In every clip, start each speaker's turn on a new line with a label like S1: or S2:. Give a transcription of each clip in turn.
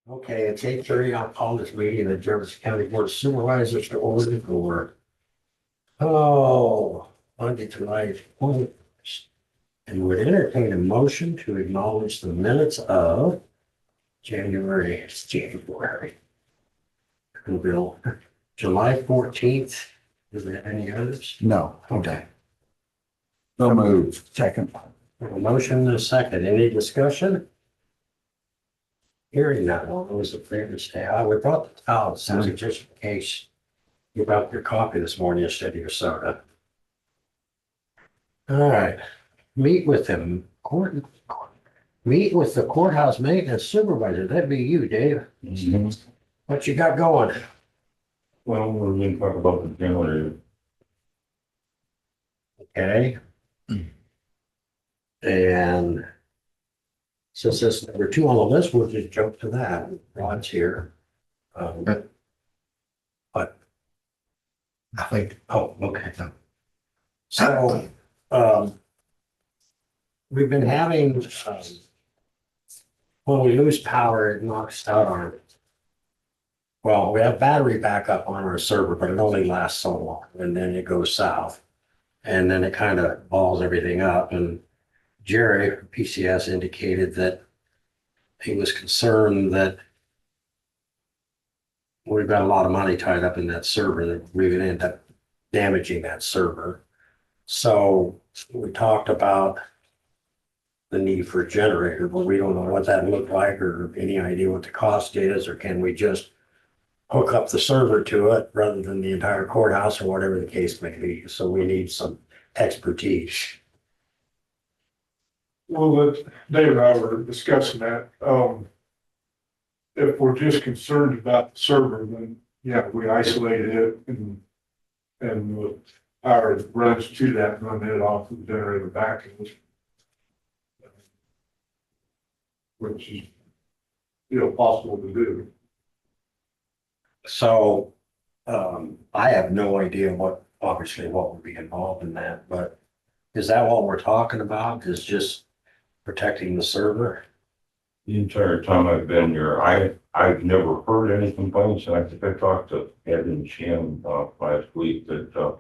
S1: Okay, it's 8:30. I'll call this meeting of the Jefferson County Board of Supervisors to order for, Monday, July 20th. And would entertain a motion to acknowledge the minutes of January. And Bill, July 14th. Is there any others?
S2: No.
S1: Okay.
S2: So moved. Second.
S1: A motion and a second. Any discussion? Hearing none, all those in favor say aye. We brought the towels, so just in case you brought your coffee this morning instead of your soda. All right, meet with the courthouse maintenance supervisor. That'd be you, Dave. What you got going?
S3: Well, we're going to talk about the generator.
S1: Okay. And since this number 2 on the list, we'll just jump to that. Rod's here. But
S2: I think.
S1: oh, okay. So, we've been having, when we lose power, it knocks out our, well, we have battery backup on our server, but it only lasts so long, and then it goes south. And then it kind of balls everything up, and Jerry, from PCS, indicated that he was concerned that we've got a lot of money tied up in that server, that we would end up damaging that server. So we talked about the need for a generator, but we don't know what that looked like or any idea what the cost is, or can we just hook up the server to it rather than the entire courthouse or whatever the case may be. So we need some expertise.
S4: Well, Dave and I were discussing that. If we're just concerned about the server, then yeah, we isolated it and our runs to that, run it off the generator back. Which is, possible to do.
S1: So, I have no idea what would be involved in that, but is that what we're talking about, is just protecting the server?
S3: The entire time I've been here, I've never heard any complaints, and I think I talked to Ed and Jim last week that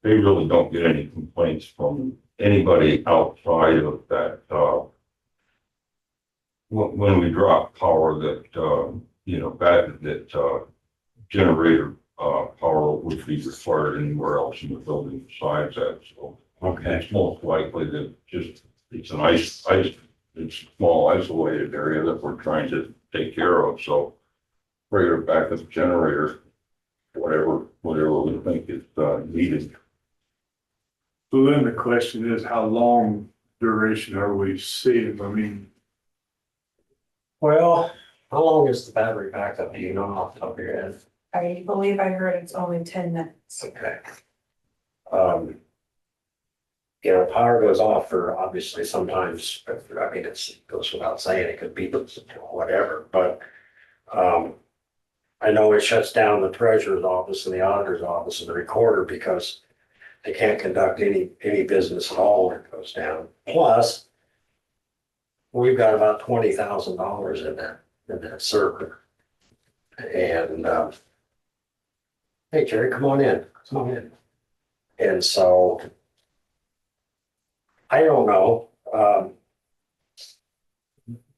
S3: they really don't get any complaints from anybody outside of that. When we drop power, that generator power would be required anywhere else in the building besides that. So
S1: Okay,
S3: it's most likely that it's a small isolated area that we're trying to take care of. So regular backup generator, whatever we think is needed.
S4: So then the question is, how long duration are we seeing? I mean,
S1: well, how long is the battery backup, do you know off the top of your head?
S5: I believe I heard it's only 10 minutes.
S1: Okay. Power goes off for obviously sometimes, I mean, it goes without saying, it could be whatever, but I know it shuts down the treasurer's office and the auditor's office and the recorder because they can't conduct any business at all when it goes down. Plus, we've got about $20,000 in that server. And hey, Jerry, come on in. And so I don't know.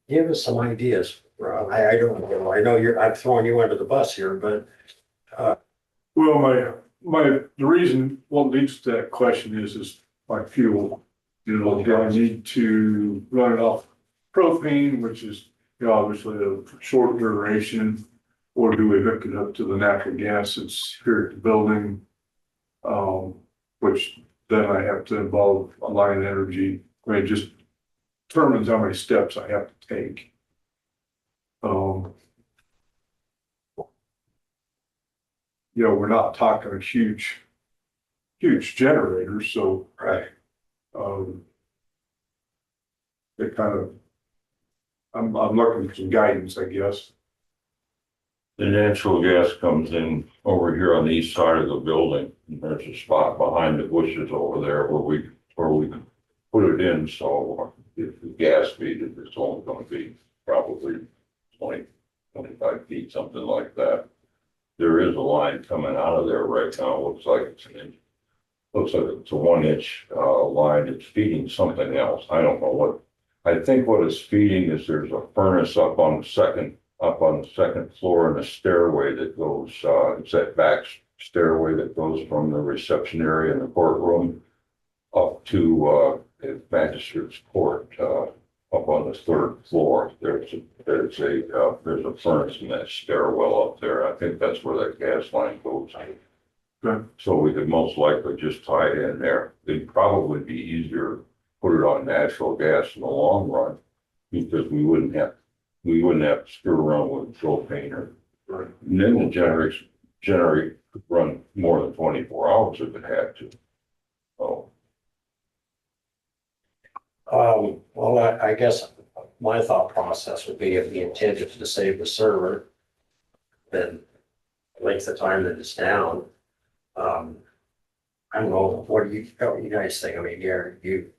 S1: Give us some ideas, Rob. I don't know. I know I'm throwing you under the bus here, but
S4: well, the reason what leads to that question is my fuel. Do I need to run it off propane, which is obviously a short duration, or do we hook it up to the natural gas that's here at the building? Which then I have to involve a line of energy. I mean, it just determines how many steps I have to take. We're not talking a huge generator, so
S1: right.
S4: It kind of, I'm looking for some guidance, I guess.
S3: The natural gas comes in over here on the east side of the building. And there's a spot behind the bushes over there where we can put it in. So if the gas feed, it's only going to be probably 20 25 feet, something like that. There is a line coming out of there right now. Looks like it's an inch. Looks like it's a 1 inch line. It's feeding something else. I don't know what. I think what it's feeding is there's a furnace up on the second floor and a stairway that goes, it's that back stairway that goes from the reception area in the courtroom up to the magistrate's court, up on the third floor. There's a furnace in that stairwell up there. I think that's where that gas line goes.
S4: Good.
S3: So we could most likely just tie it in there. It'd probably be easier to put it on natural gas in the long run, because we wouldn't have to screw around with propane or.
S4: Right.
S3: And then the generator could run more than 24 hours if it had to. So.
S1: Well, I guess my thought process would be if the intent is to save the server, then length of time that it's down. I don't know, what do you guys think? I mean, you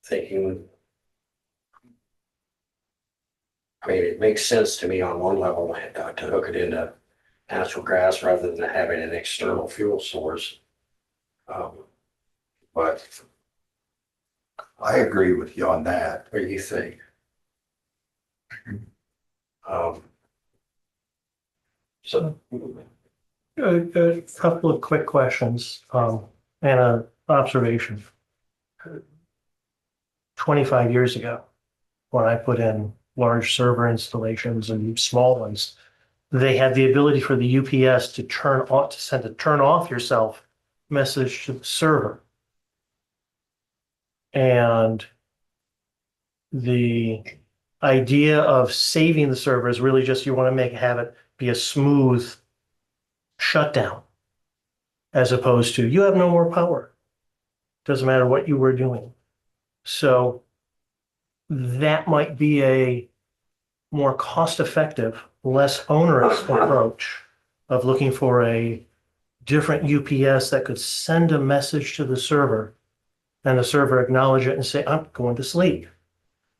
S1: thinking? I mean, it makes sense to me on one level to hook it into natural gas rather than having an external fuel source. But
S2: I agree with you on that.
S1: what do you think? So,
S6: A couple of quick questions, and an observation. 25 years ago, when I put in large server installations and small ones, they had the ability for the UPS to send a turn off yourself message to the server. And the idea of saving the server is really just you want to have it be a smooth shutdown, as opposed to you have no more power. Doesn't matter what you were doing. So that might be a more cost-effective, less onerous approach of looking for a different UPS that could send a message to the server and the server acknowledge it and say, I'm going to sleep,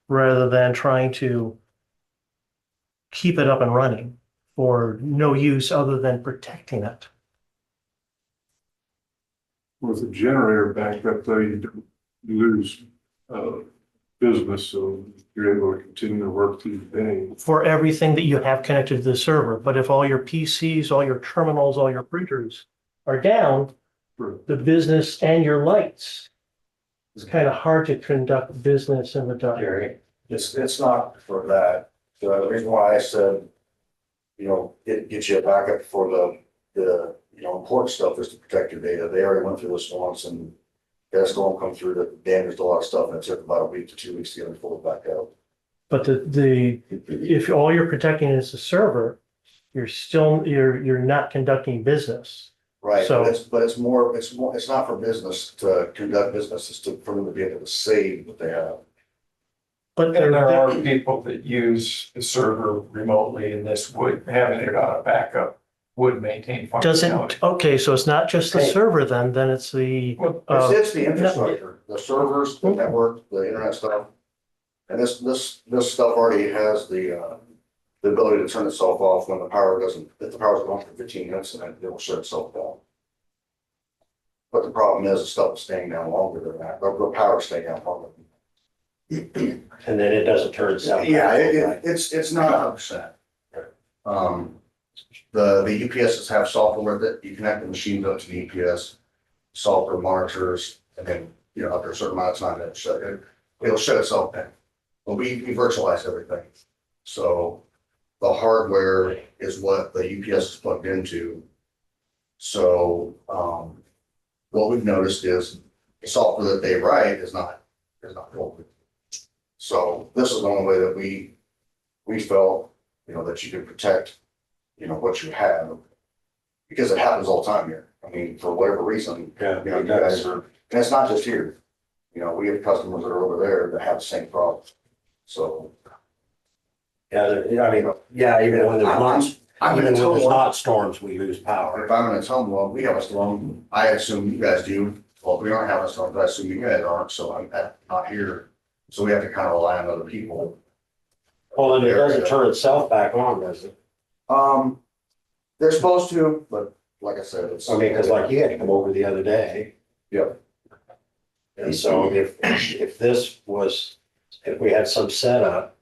S6: rather than trying to keep it up and running for no use other than protecting it.
S4: With the generator back up there, you don't lose, business, so you're able to continue to work through the day.
S6: For everything that you have connected to the server. But if all your PCs, all your terminals, all your printers are down,
S4: Sure.
S6: the business and your lights, it's kind of hard to conduct business in the dark.
S1: Jerry,
S2: It's not for that. The reason why I said, it gets you a backup for the important stuff is to protect your data. They already went through this once and had a storm come through that damaged a lot of stuff, and it took about a week to 2 weeks to get it fully back out.
S6: But if all you're protecting is the server, you're not conducting business.
S2: Right,
S6: So-
S2: but it's not for business to conduct business, it's for them to be able to save what they have.
S6: But
S7: And there
S6: there
S7: are people that use the server remotely, and this would, having it on a backup would maintain functionality.
S6: doesn't, okay, so it's not just the
S2: Okay.
S6: server then it's the,
S7: Well,
S2: It's the infrastructure, the servers, the network, the internet stuff. And this stuff already has the ability to turn itself off when the power doesn't, if the power's gone for 15 minutes, and then it will shut itself down. But the problem is the stuff is staying down longer than that, the power's staying down longer.
S1: and then it doesn't turn itself.
S2: Yeah,
S1: off.
S2: it's not 100%. The UPSs have software that you connect the machines up to the UPS, software monitors, and then, after a certain amount of time, it'll shut itself down. But we virtualize everything. So the hardware is what the UPS is plugged into. So, what we've noticed is the software that they write is not full. So this is the only way that we felt, that you can protect, what you have. Because it happens all the time here. I mean, for whatever reason,
S1: Yeah,
S2: you guys are, and it's not just here. We have customers that are over there that have the same problem. So.
S1: I mean, yeah, even when there's not,
S2: I'm
S1: even
S2: in a
S1: when there's
S2: total,
S1: not storms, we lose power.
S2: if I'm in a tunnel, well, we have a storm, I assume you guys do. Well, we aren't having a storm, but I assume you guys aren't, so I'm not here. So we have to kind of rely on other people.
S1: Well, and it doesn't turn itself back on, does it?
S2: They're supposed to, but like I said, it's.
S1: I mean, because like you had to come over the other day.
S2: Yep.
S1: And so if this was, if we had some setup,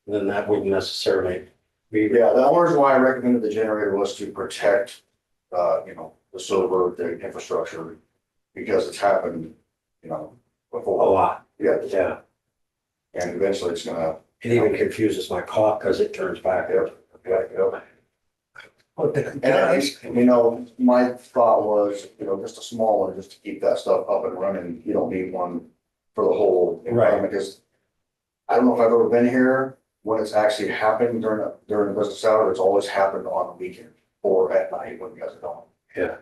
S1: then that wouldn't necessarily be.
S2: Yeah, the only reason why I recommended the generator was to protect, the server, the infrastructure, because it's happened,
S1: A
S2: before.
S1: lot,
S2: Yeah,
S1: yeah.
S2: and eventually it's gonna,
S1: It even confuses my clock because it turns back.
S2: and my thought was, just a small one, just to keep that stuff up and running. You don't need one for the whole environment, because I don't know if I've ever been here when it's actually happened during the business hour. It's always happened on the weekend or at night when you guys are gone.
S1: Yeah.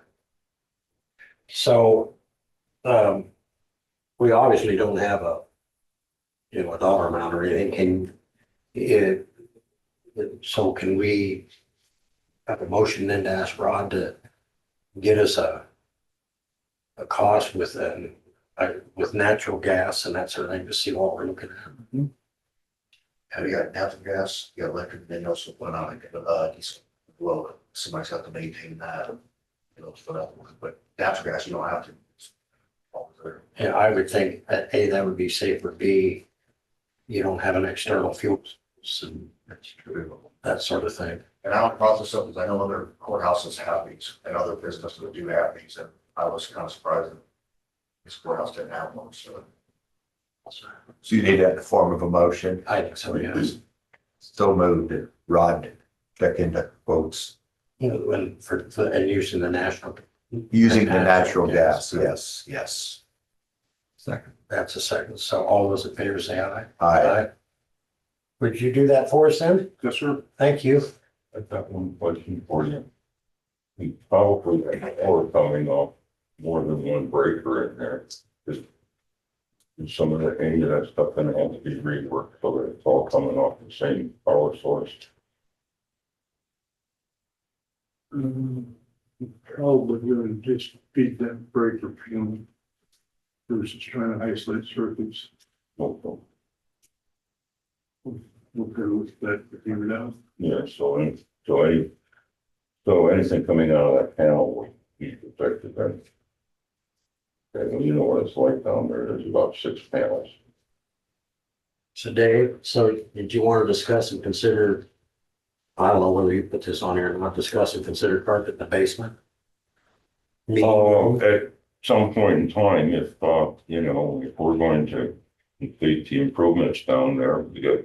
S1: So, we obviously don't have a dollar amount or anything. So can we have a motion then to ask Rod to get us a cost with natural gas and that sort of thing to see what we're looking at?
S2: Have you got natural gas, you got electric, then you also put on diesel. Well, somebody's got to maintain that, for that one, but natural gas, you don't have to. It's always there.
S1: Yeah, I would think that A, that would be safer. B, you don't have an external fuel source and
S2: That's true.
S1: that sort of thing.
S2: And I don't process stuff, because I know other courthouses have these and other businesses that do have these, and I was kind of surprised that this courthouse didn't have one, so.
S8: So you need that in the form of a motion.
S1: I think so, yes.
S8: So moved, Rod, check into quotes,
S1: When and using the national,
S8: using the natural
S1: Yes.
S8: gas, yes. Second.
S1: that's a second. So all those in favor say aye.
S8: Aye.
S1: Would you do that for us then?
S4: Yes, sir.
S1: Thank you.
S3: I've got one question for you. We probably have more coming off more than one breaker in there. Is some of any of that stuff gonna have to be reworked so that it's all coming off the same power source?
S4: Probably gonna just beat that breaker fume versus trying to isolate circuits.
S3: No.
S4: We'll go with that, figure it out.
S3: Yeah, so anything coming out of that panel will be protected then. Okay, well, you know what it's like down there. There's about 6 panels.
S1: So Dave, did you want to discuss and consider, I don't know whether you put this on here or not, discuss and consider carpet in the basement?
S3: At some point in time, if we're going to complete the improvements down there, we got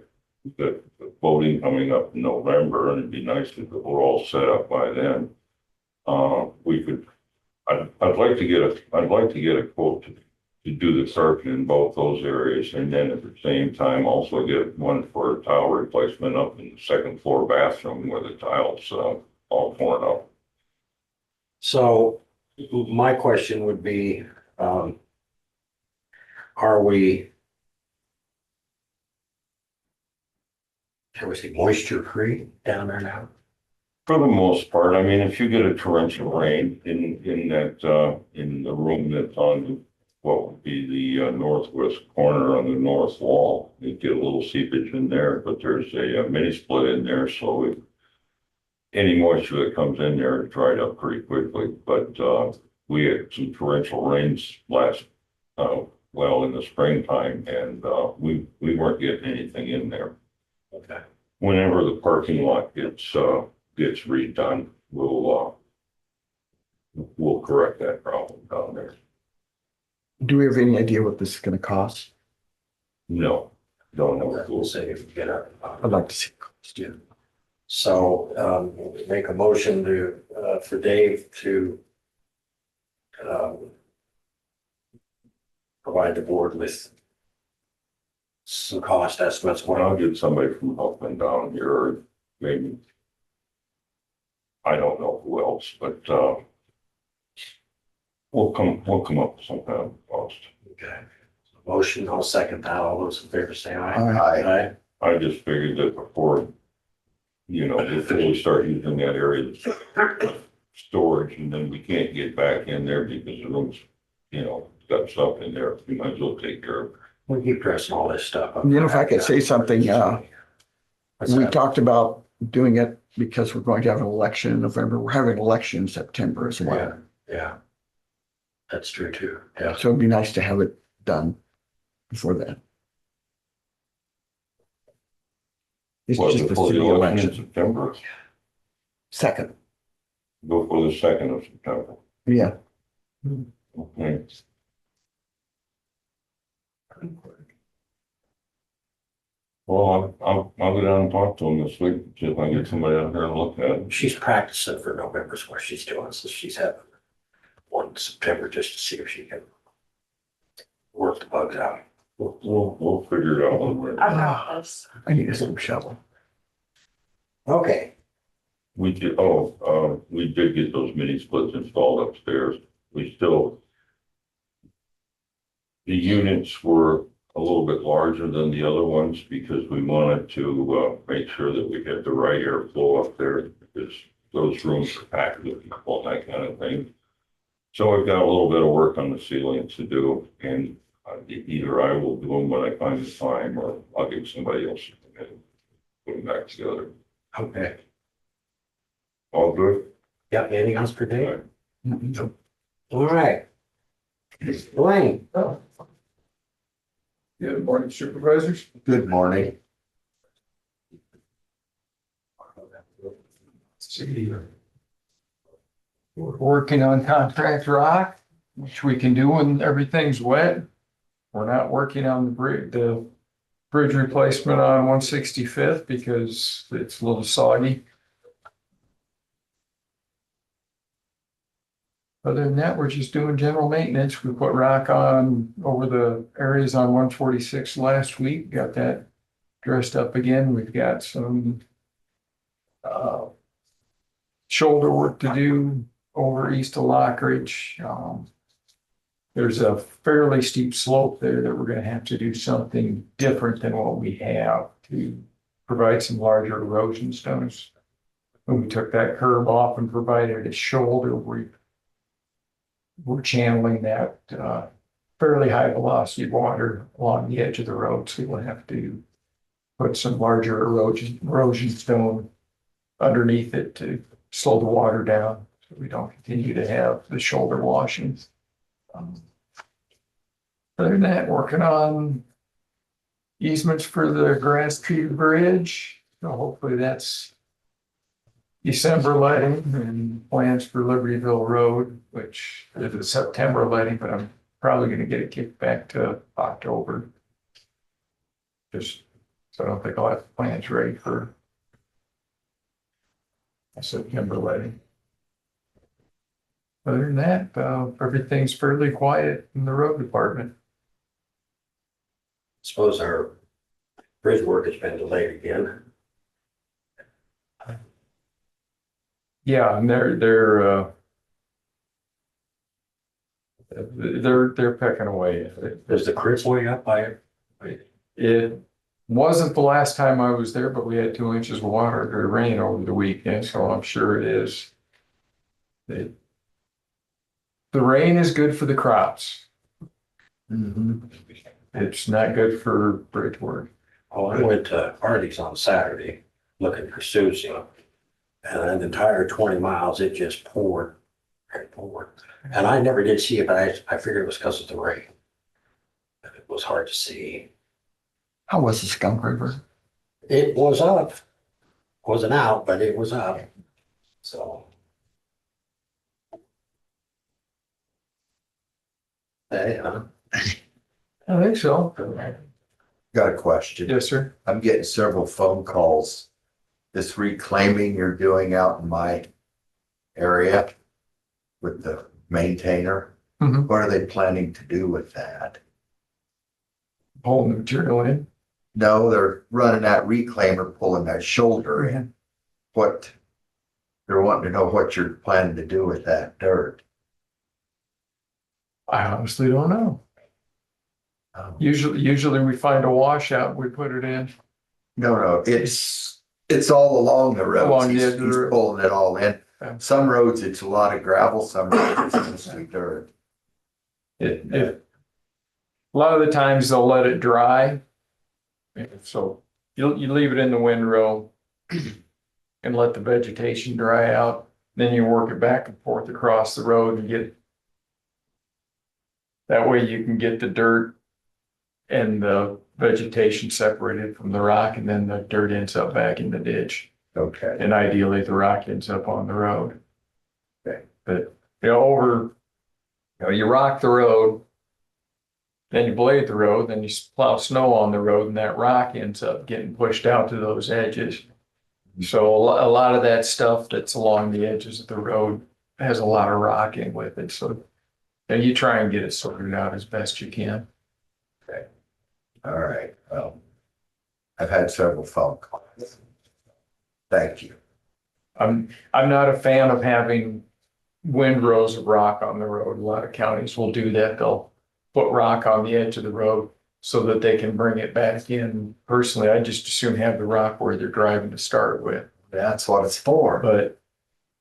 S3: the voting coming up in November, and it'd be nice if we're all set up by then. We could, I'd like to get a quote to do the carpet in both those areas, and then at the same time also get one for a tile replacement up in the second floor bathroom where the tiles all torn up.
S1: So my question would be, are we, shall we say, moisture free down there now?
S3: For the most part, I mean, if you get a torrential rain in that, in the room that's on what would be the northwest corner on the north wall, you get a little seepage in there, but there's a mini split in there, so any moisture that comes in there is dried up pretty quickly. But we had some torrential rains last, in the springtime, and we weren't getting anything in there.
S1: Okay.
S3: Whenever the parking lot gets redone, we'll correct that problem down there.
S9: Do we have any idea what this is gonna cost?
S3: No, don't have a
S1: We'll
S3: clue.
S1: see if we get a.
S9: I'd like to see.
S1: Yeah. So, make a motion for Dave to provide the board with some cost estimates.
S3: Well, I'll get somebody from Huffman down here, or maybe, I don't know who else, but we'll come up with some kind of cost.
S1: Okay. Motion, I'll second that. All those in favor say aye.
S8: Aye.
S1: Aye.
S3: I just figured that before we start using that area of storage, and then we can't get back in there because the room's, got stuff in there, we might as well take care of it.
S1: We keep dressing all this stuff up.
S9: You know, if I could say something,
S1: What's
S9: We
S1: that?
S9: talked about doing it because we're going to have an election in November. We're having an election in September as
S1: Yeah,
S9: well.
S1: yeah. That's true too, yeah.
S9: So it'd be nice to have it done before then. It's
S3: What,
S9: just the
S3: before the
S9: city
S3: election in
S9: election.
S3: September?
S9: Second,
S3: Before the 2nd of September.
S9: yeah.
S3: Okay. Well, I'll go down and talk to him this week, see if I can get somebody out here and look at it.
S1: She's practicing for November's what she's doing, so she's having one in September just to see if she can work the bugs out.
S3: We'll figure it out one way.
S5: I got this.
S9: I need a little shovel.
S1: Okay,
S3: We did, we did get those mini splits installed upstairs. We still, the units were a little bit larger than the other ones because we wanted to, make sure that we had the right airflow up there because those rooms are packed with people and that kind of thing. So we've got a little bit of work on the ceiling to do, and either I will do them when I find the time, or I'll get somebody else to come in and put them back together.
S1: okay.
S3: All good?
S1: Yeah, anything else for Dave?
S9: Mhm.
S1: All right. Dwayne,
S7: Good morning, supervisors.
S8: Good morning.
S7: See, we're working on contract rock, which we can do when everything's wet. We're not working on the bridge replacement on 165th because it's a little soggy. Other than that, we're just doing general maintenance. We put rock on over the areas on 146 last week, got that dressed up again. We've got some shoulder work to do over east of Lockridge. There's a fairly steep slope there that we're gonna have to do something different than what we have to provide some larger erosion stones. When we took that curb off and provided a shoulder, we're channeling that fairly high velocity water along the edge of the road, so we'll have to put some larger erosion stone underneath it to slow the water down, so we don't continue to have the shoulder washings. Other than that, working on easements for the Grass Tree Bridge, so hopefully that's December letting, and plans for Libertyville Road, which is a September letting, but I'm probably gonna get it kicked back to October. Just, so I don't think I'll have plans ready for a September letting. Other than that, everything's fairly quiet in the road department.
S1: suppose our bridge work has been delayed again.
S7: Yeah, and they're pecking away at it.
S1: Is the creek way up by it?
S7: It wasn't the last time I was there, but we had 2 inches of water or rain over the weekend, so I'm sure it is. The rain is good for the crops. It's not good for bridge work.
S1: Oh, I went to Artie's on Saturday looking for Susie. And an entire 20 miles, it just poured and poured. And I never did see it, but I figured it was because of the rain. It was hard to see.
S9: How was the Skunk River?
S1: It was up. Wasn't out, but it was up. So. Yeah.
S7: I think so.
S8: Got a question.
S7: Yes, sir.
S8: I'm getting several phone calls. This reclaiming you're doing out in my area with the maintainer,
S7: Mhm.
S8: what are they planning to do with that?
S7: Pulling the material in.
S8: No, they're running that reclaimer, pulling that shoulder in. What, they're wanting to know what you're planning to do with that dirt.
S7: I honestly don't know. Usually we find a washout, we put it in.
S8: No, it's all along the road.
S7: Along the
S8: He's
S7: edge of the road.
S8: pulling it all in.
S7: Okay.
S8: Some roads, it's a lot of gravel, some roads, it's mostly dirt.
S7: A lot of the times they'll let it dry. And so you leave it in the windrow and let the vegetation dry out. Then you work it back and forth across the road and get, that way you can get the dirt and the vegetation separated from the rock, and then the dirt ends up back in the ditch.
S8: Okay,
S7: And ideally, the rock ends up on the road.
S8: Okay.
S7: But, you rock the road, then you blade the road, then you plow snow on the road, and that rock ends up getting pushed out to those edges. So a lot of that stuff that's along the edges of the road has a lot of rock in with it, so you try and get it sorted out as best you can.
S8: all right, well, I've had several phone calls. Thank you.
S7: I'm not a fan of having windrows of rock on the road. A lot of counties will do that. They'll put rock on the edge of the road so that they can bring it back in. Personally, I just assume have the rock where they're driving to start with.
S8: That's what it's for.
S7: But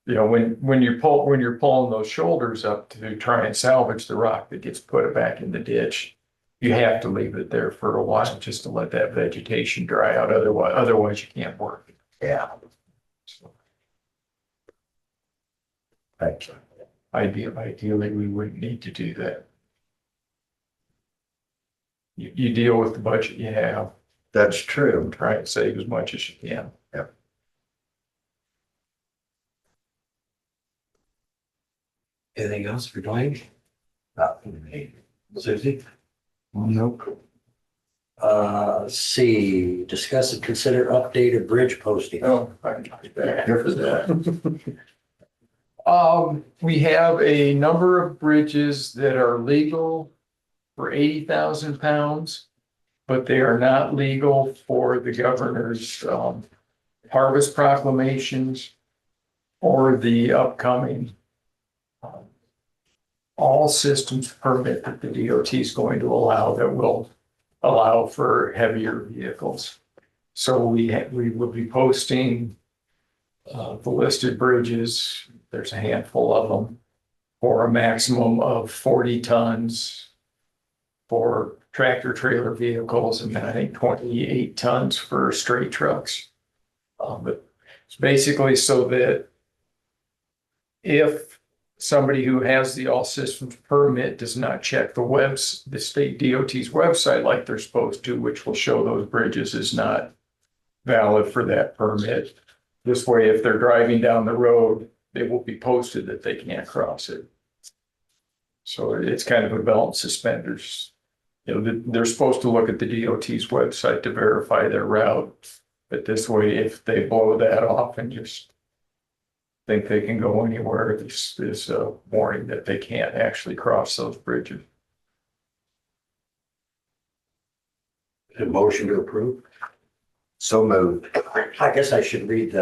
S7: when you're pulling those shoulders up to try and salvage the rock that gets put back in the ditch, you have to leave it there for a while just to let that vegetation dry out. Otherwise you can't work.
S8: Yeah, thank you.
S7: Ideally, we wouldn't need to do that. You deal with the budget you have,
S8: That's true.
S7: try and save as much as you can.
S1: Anything else for Dwayne? Susie?
S9: Nope.
S1: C, discuss and consider updated bridge posting.
S7: Oh, I can get back here for that. We have a number of bridges that are legal for 80,000 pounds, but they are not legal for the governor's harvest proclamations or the upcoming all systems permit that the DOT is going to allow that will allow for heavier vehicles. So we will be posting the listed bridges. There's a handful of them for a maximum of 40 tons for tractor trailer vehicles, and then I think 28 tons for straight trucks. But it's basically so that if somebody who has the all systems permit does not check the state DOT's website like they're supposed to, which will show those bridges is not valid for that permit. This way, if they're driving down the road, they will be posted that they can't cross it. So it's kind of a belt and suspenders. They're supposed to look at the DOT's website to verify their route. But this way, if they blow that off and just think they can go anywhere, this is a warning that they can't actually cross those bridges.
S1: A motion to approve.
S8: So moved.
S1: I guess I should read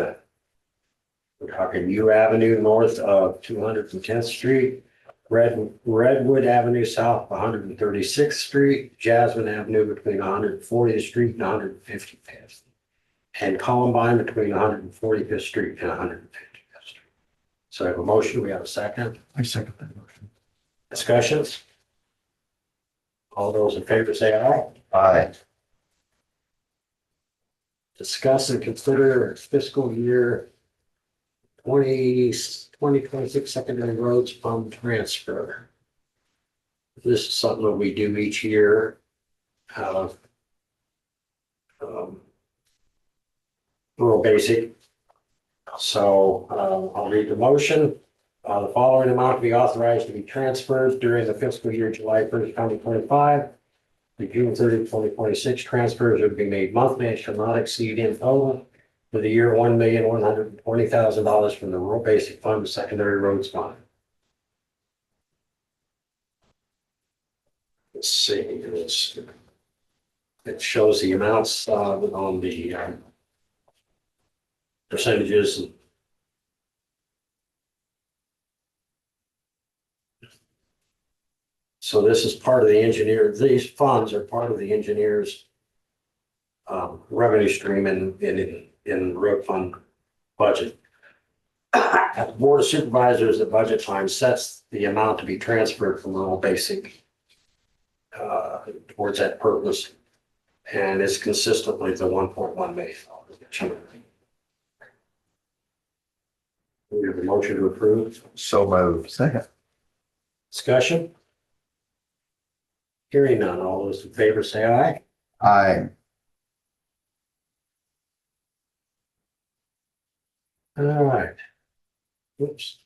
S1: we're talking U Avenue north of 210th Street, Redwood Avenue south of 136th Street, Jasmine Avenue between 140th Street and 155th, and Columbine between 145th Street and 150th Street. So I have a motion. We have a second.
S9: I second that motion.
S1: Discussions? All those in favor say aye.
S8: Aye.
S1: Discuss and consider fiscal year 2026 secondary roads fund transfer. This is something that we do each year out of rural basic. So I'll read the motion. The following amount to be authorized to be transferred during the fiscal year July 1st, 2025. The June 30th, 2026 transfers are to be made monthly and shall not exceed in total for the year $1,120,000 from the rural basic fund to secondary roads fund. Let's see, it shows the amounts on the percentages. So this is part of the these funds are part of the engineer's revenue stream in road fund budget. At the Board of Supervisors at budget time sets the amount to be transferred from rural basic towards that purpose. And it's consistently the 1.1 million dollars. We have a motion to approve.
S8: So moved.
S9: Second.
S1: Discussion? Hearing none. All those in favor say aye.
S8: Aye.
S1: All right. Oops.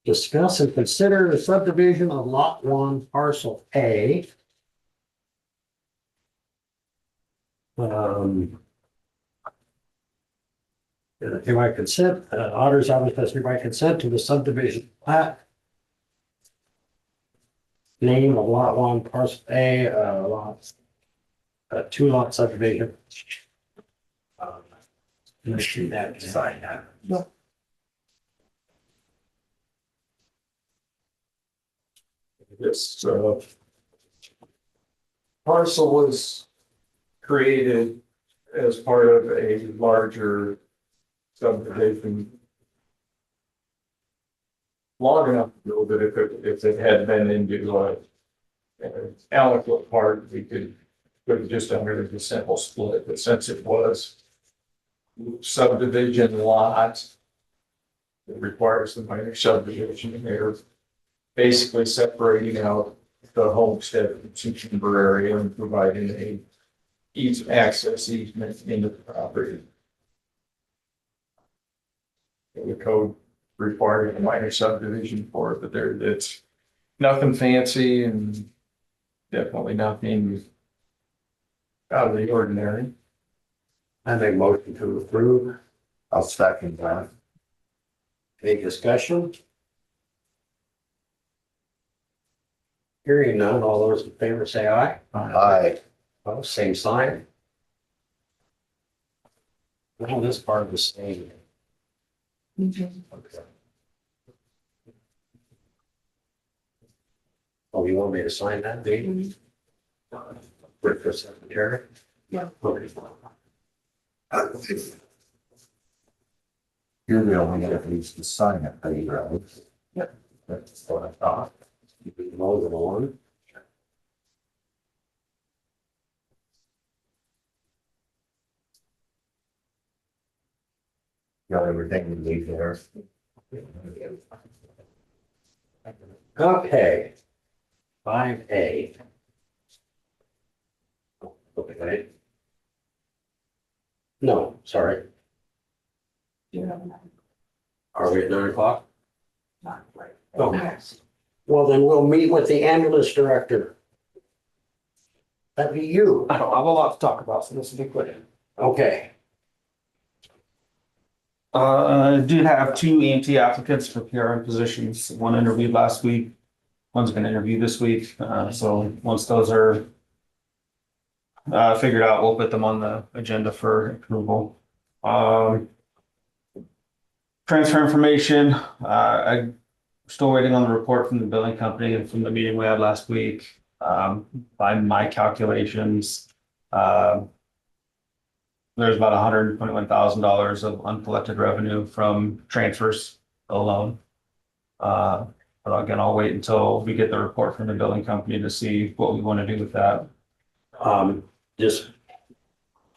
S1: Discuss and consider the subdivision of lot 1 parcel A. Hereby consent, auditor's office has hereby consent to the subdivision plat. Name of lot 1 parcel A, lot, 2 lot subdivision. Let's do that, sign that.
S7: This parcel was created as part of a larger subdivision. Long enough ago that if it had been into an aliquot part, we could have just done it as a simple split, but since it was subdivision lot, it requires the minor subdivision, and they're basically separating out the homestead from timber area and providing a access easement into the property. The code requiring a minor subdivision for it, but it's nothing fancy and definitely nothing out of the ordinary.
S1: I make motion to approve.
S8: I'll second that.
S1: Any discussion? Hearing none, all those in favor say aye.
S8: Aye.
S1: Oh, same sign. Well, this part of the same. Okay. Oh, you want me to sign that, Dave? With the secretary?
S5: Yeah.
S1: Okay.
S8: You're the only one that needs to sign it, right?
S5: Yep.
S8: That's what I thought.
S1: You can mow the lawn.
S8: Got everything you need there.
S1: Okay. 5A. Okay. No, sorry. Are we at 9 o'clock? Okay. Well, then we'll meet with the ambulance director. That'd be you.
S10: I don't have a lot to talk about, so this will be quick.
S1: Okay.
S10: I did have 2 EMT applicants for PRN positions. One interviewed last week. One's gonna interview this week. So once those are figured out, we'll put them on the agenda for approval. Transfer information, I'm still waiting on the report from the billing company and from the meeting we had last week. By my calculations, there's about $121,000 of uncollected revenue from transfers alone. But again, I'll wait until we get the report from the billing company to see what we want to do with that.
S1: Just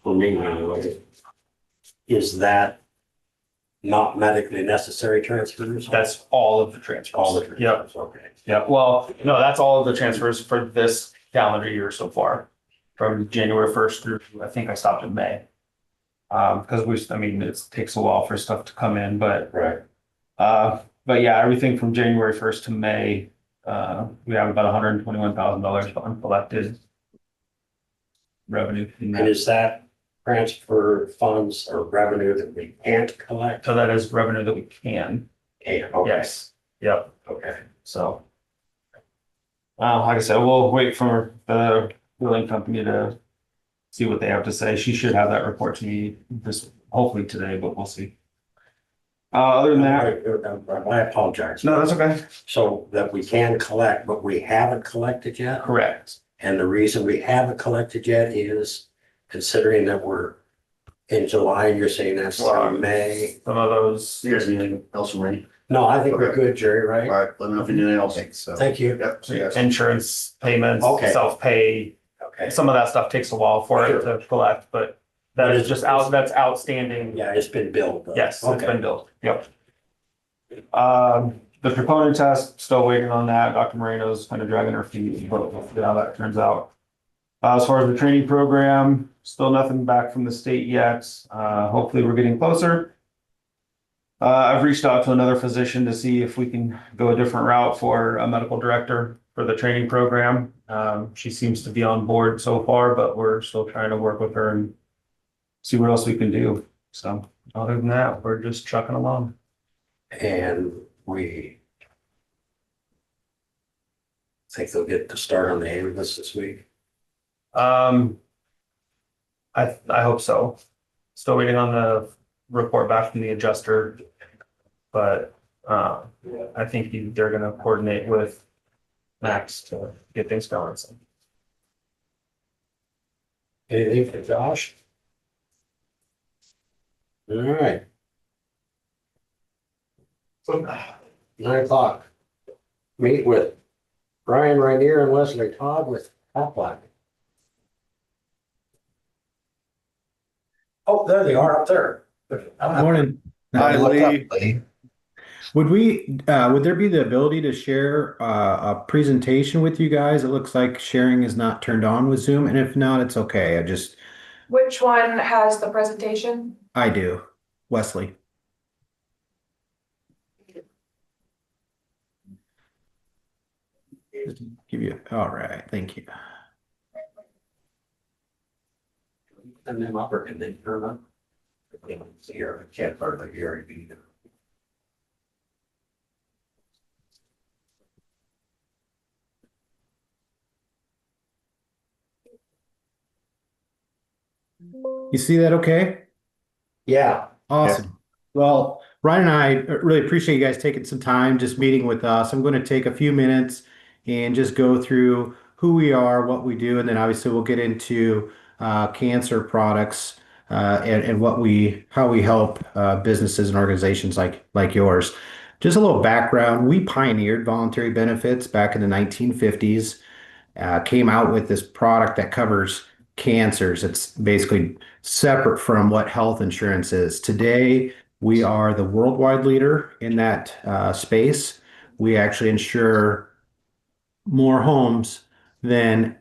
S1: for me anyway, is that not medically necessary transfers?
S10: That's all of the transfers.
S1: All the
S10: Yep,
S1: transfers, okay.
S10: yep. Well, no, that's all of the transfers for this calendar year so far. From January 1st through, I think I stopped in May. Because it takes a while for stuff to come in, but
S1: Right.
S10: but yeah, everything from January 1st to May, we have about $121,000 of uncollected revenue.
S1: And is that transfer funds or revenue that we can't collect?
S10: So that is revenue that we can.
S1: Can't, okay.
S10: Yes. Yep.
S1: Okay.
S10: So. Like I said, we'll wait for the billing company to see what they have to say. She should have that report to me this, hopefully today, but we'll see. Other than that,
S1: I apologize.
S10: no, that's okay.
S1: So that we can collect, but we haven't collected yet?
S10: Correct.
S1: And the reason we haven't collected yet is considering that we're in July, and you're saying that's through May.
S10: Some of those.
S2: You guys need anything else from me?
S1: No, I think we're
S2: Okay.
S1: good, Jerry,
S2: All
S1: right?
S2: right, let me know if you need anything else.
S8: I think so.
S1: Thank you.
S2: Yep, see you guys.
S10: Insurance payments,
S1: Okay.
S10: self-pay,
S1: Okay.
S10: some of that stuff takes a while for it to collect, but that is just out, that's outstanding.
S1: Yeah, it's been billed. Though.
S10: Yes, it's
S1: Okay.
S10: been billed. Yep. The troponin test, still waiting on that. Dr. Moreno's kind of dragging her feet, but we'll see how that turns out. As far as the training program, still nothing back from the state yet. Hopefully we're getting closer. I've reached out to another physician to see if we can go a different route for a medical director for the training program. She seems to be on board so far, but we're still trying to work with her and see what else we can do. So other than that, we're just trucking along.
S1: And we think they'll get to start on the ambulance this week.
S10: I hope so. Still waiting on the report back from the adjuster, but I think they're gonna coordinate with Max to get things going. So.
S1: Anything for Josh? All right. 9 o'clock. Meet with Brian Rainier and Leslie Todd with Aflac. Oh, there they are up there.
S11: Morning.
S8: Hi,
S11: Hi,
S8: what's
S11: Lee.
S8: up, Lee?
S11: Would there be the ability to share a presentation with you guys? It looks like sharing is not turned on with Zoom, and if not, it's okay.
S5: Which one has the presentation?
S11: I do. Wesley. Just give you, all right, thank you.
S1: And then upper can they turn up? Here, I can't hardly hear it either.
S11: You see that okay?
S1: Yeah.
S11: Awesome. Well, Ryan and I really appreciate you guys taking some time just meeting with us. I'm going to take a few minutes and just go through who we are, what we do, and then obviously we'll get into cancer products and how we help businesses and organizations like yours. Just a little background. We pioneered voluntary benefits back in the 1950s. Came out with this product that covers cancers. It's basically separate from what health insurance is. Today, we are the worldwide leader in that space. We actually insure more homes than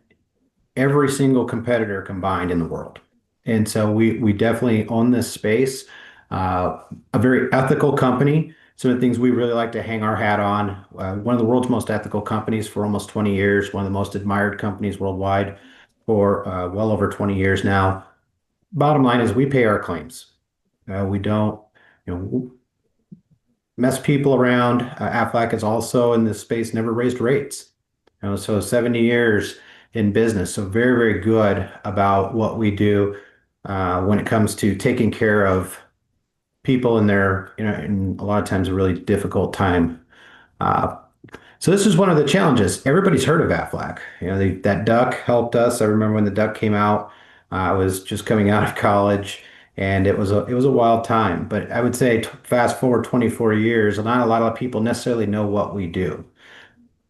S11: every single competitor combined in the world. And so we definitely own this space. A very ethical company. Some of the things we really like to hang our hat on. One of the world's most ethical companies for almost 20 years, one of the most admired companies worldwide for well over 20 years now. Bottom line is we pay our claims. We don't, mess people around. Aflac is also in this space, never raised rates. So 70 years in business. So very, very good about what we do when it comes to taking care of people in their, in a lot of times a really difficult time. So this is one of the challenges. Everybody's heard of Aflac. That duck helped us. I remember when the duck came out. I was just coming out of college, and it was a wild time. But I would say fast forward 24 years, not a lot of people necessarily know what we do.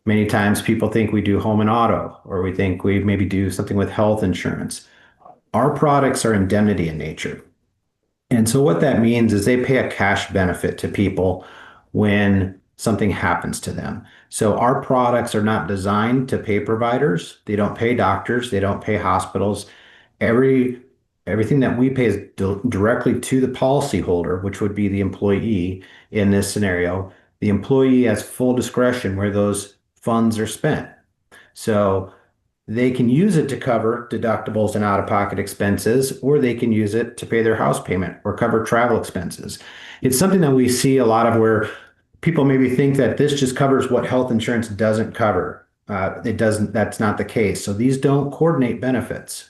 S11: Many times people think we do home and auto, or we think we maybe do something with health insurance. Our products are indemnity in nature. And so what that means is they pay a cash benefit to people when something happens to them. So our products are not designed to pay providers. They don't pay doctors. They don't pay hospitals. Everything that we pay is directly to the policyholder, which would be the employee in this scenario. The employee has full discretion where those funds are spent. So they can use it to cover deductibles and out-of-pocket expenses, or they can use it to pay their house payment or cover travel expenses. It's something that we see a lot of where people maybe think that this just covers what health insurance doesn't cover. It doesn't, that's not the case. So these don't coordinate benefits.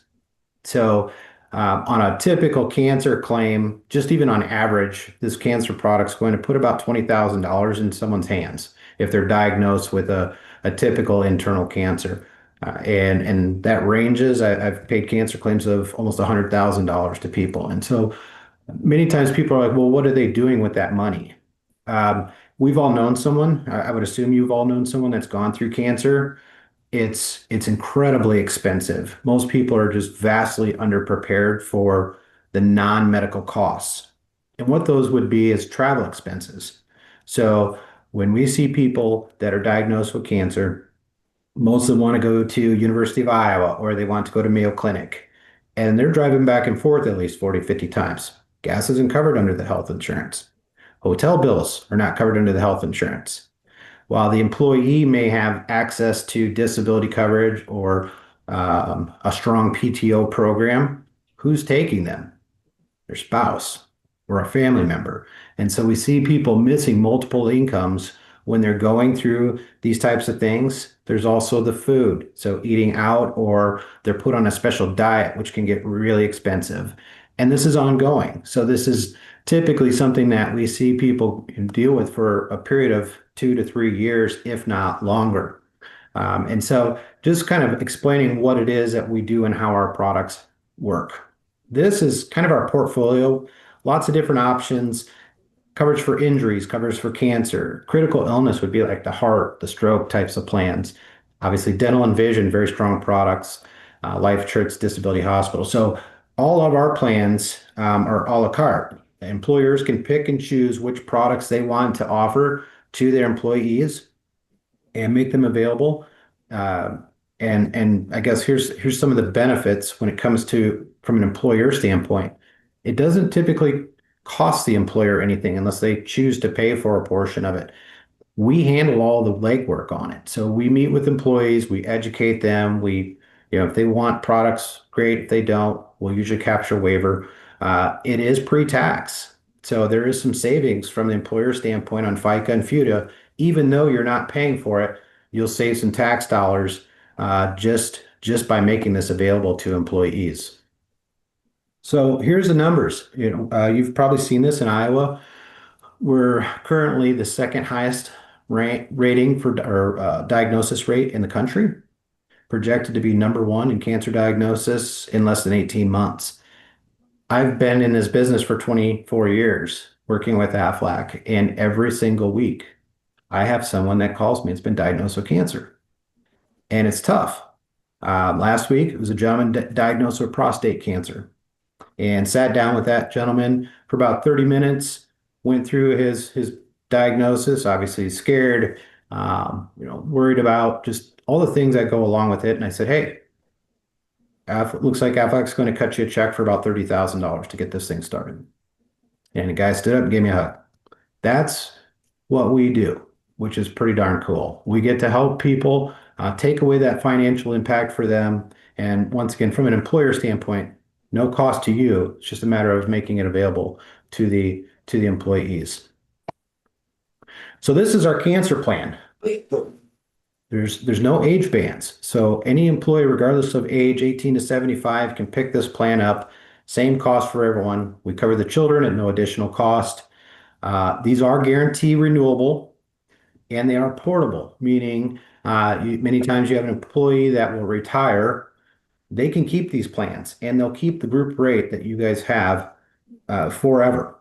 S11: So on a typical cancer claim, just even on average, this cancer product's going to put about $20,000 in someone's hands if they're diagnosed with a typical internal cancer. And that ranges. I've paid cancer claims of almost $100,000 to people. And so many times people are like, well, what are they doing with that money? We've all known someone, I would assume you've all known someone that's gone through cancer. it's incredibly expensive. Most people are just vastly underprepared for the non-medical costs. And what those would be is travel expenses. So when we see people that are diagnosed with cancer, most of them want to go to University of Iowa or they want to go to Mayo Clinic. And they're driving back and forth at least 40, 50 times. Gas isn't covered under the health insurance. Hotel bills are not covered under the health insurance. While the employee may have access to disability coverage or a strong PTO program, who's taking them? Their spouse or a family member. And so we see people missing multiple incomes when they're going through these types of things. There's also the food. So eating out or they're put on a special diet, which can get really expensive. And this is ongoing. So this is typically something that we see people deal with for a period of 2 to 3 years, if not longer. And so just kind of explaining what it is that we do and how our products work. This is kind of our portfolio, lots of different options, coverage for injuries, coverage for cancer, critical illness would be like the heart, the stroke types of plans. Obviously, dental and vision, very strong products, life insurance, disability hospital. So all of our plans are a la carte. Employers can pick and choose which products they want to offer to their employees and make them available. And I guess here's some of the benefits when it comes to from an employer standpoint. It doesn't typically cost the employer anything unless they choose to pay for a portion of it. We handle all the legwork on it. So we meet with employees, we educate them, if they want products, great. If they don't, we'll usually capture waiver. It is pre-tax. So there is some savings from the employer standpoint on FICA and FUTA. Even though you're not paying for it, you'll save some tax dollars just by making this available to employees. So here's the numbers. You've probably seen this in Iowa. We're currently the second highest rating for diagnosis rate in the country, projected to be #1 in cancer diagnosis in less than 18 months. I've been in this business for 24 years working with Aflac, and every single week I have someone that calls me, it's been diagnosed with cancer. And it's tough. Last week, it was a gentleman diagnosed with prostate cancer and sat down with that gentleman for about 30 minutes, went through his diagnosis. Obviously, he's scared, worried about just all the things that go along with it. And I said, hey, it looks like Aflac's going to cut you a check for about $30,000 to get this thing started. And the guy stood up and gave me a hug. That's what we do, which is pretty darn cool. We get to help people take away that financial impact for them. And once again, from an employer standpoint, no cost to you. It's just a matter of making it available to the employees. So this is our cancer plan. There's no age bands. So any employee, regardless of age, 18 to 75, can pick this plan up. Same cost for everyone. We cover the children at no additional cost. These are guarantee renewable and they are portable, meaning many times you have an employee that will retire. They can keep these plans and they'll keep the group rate that you guys have forever.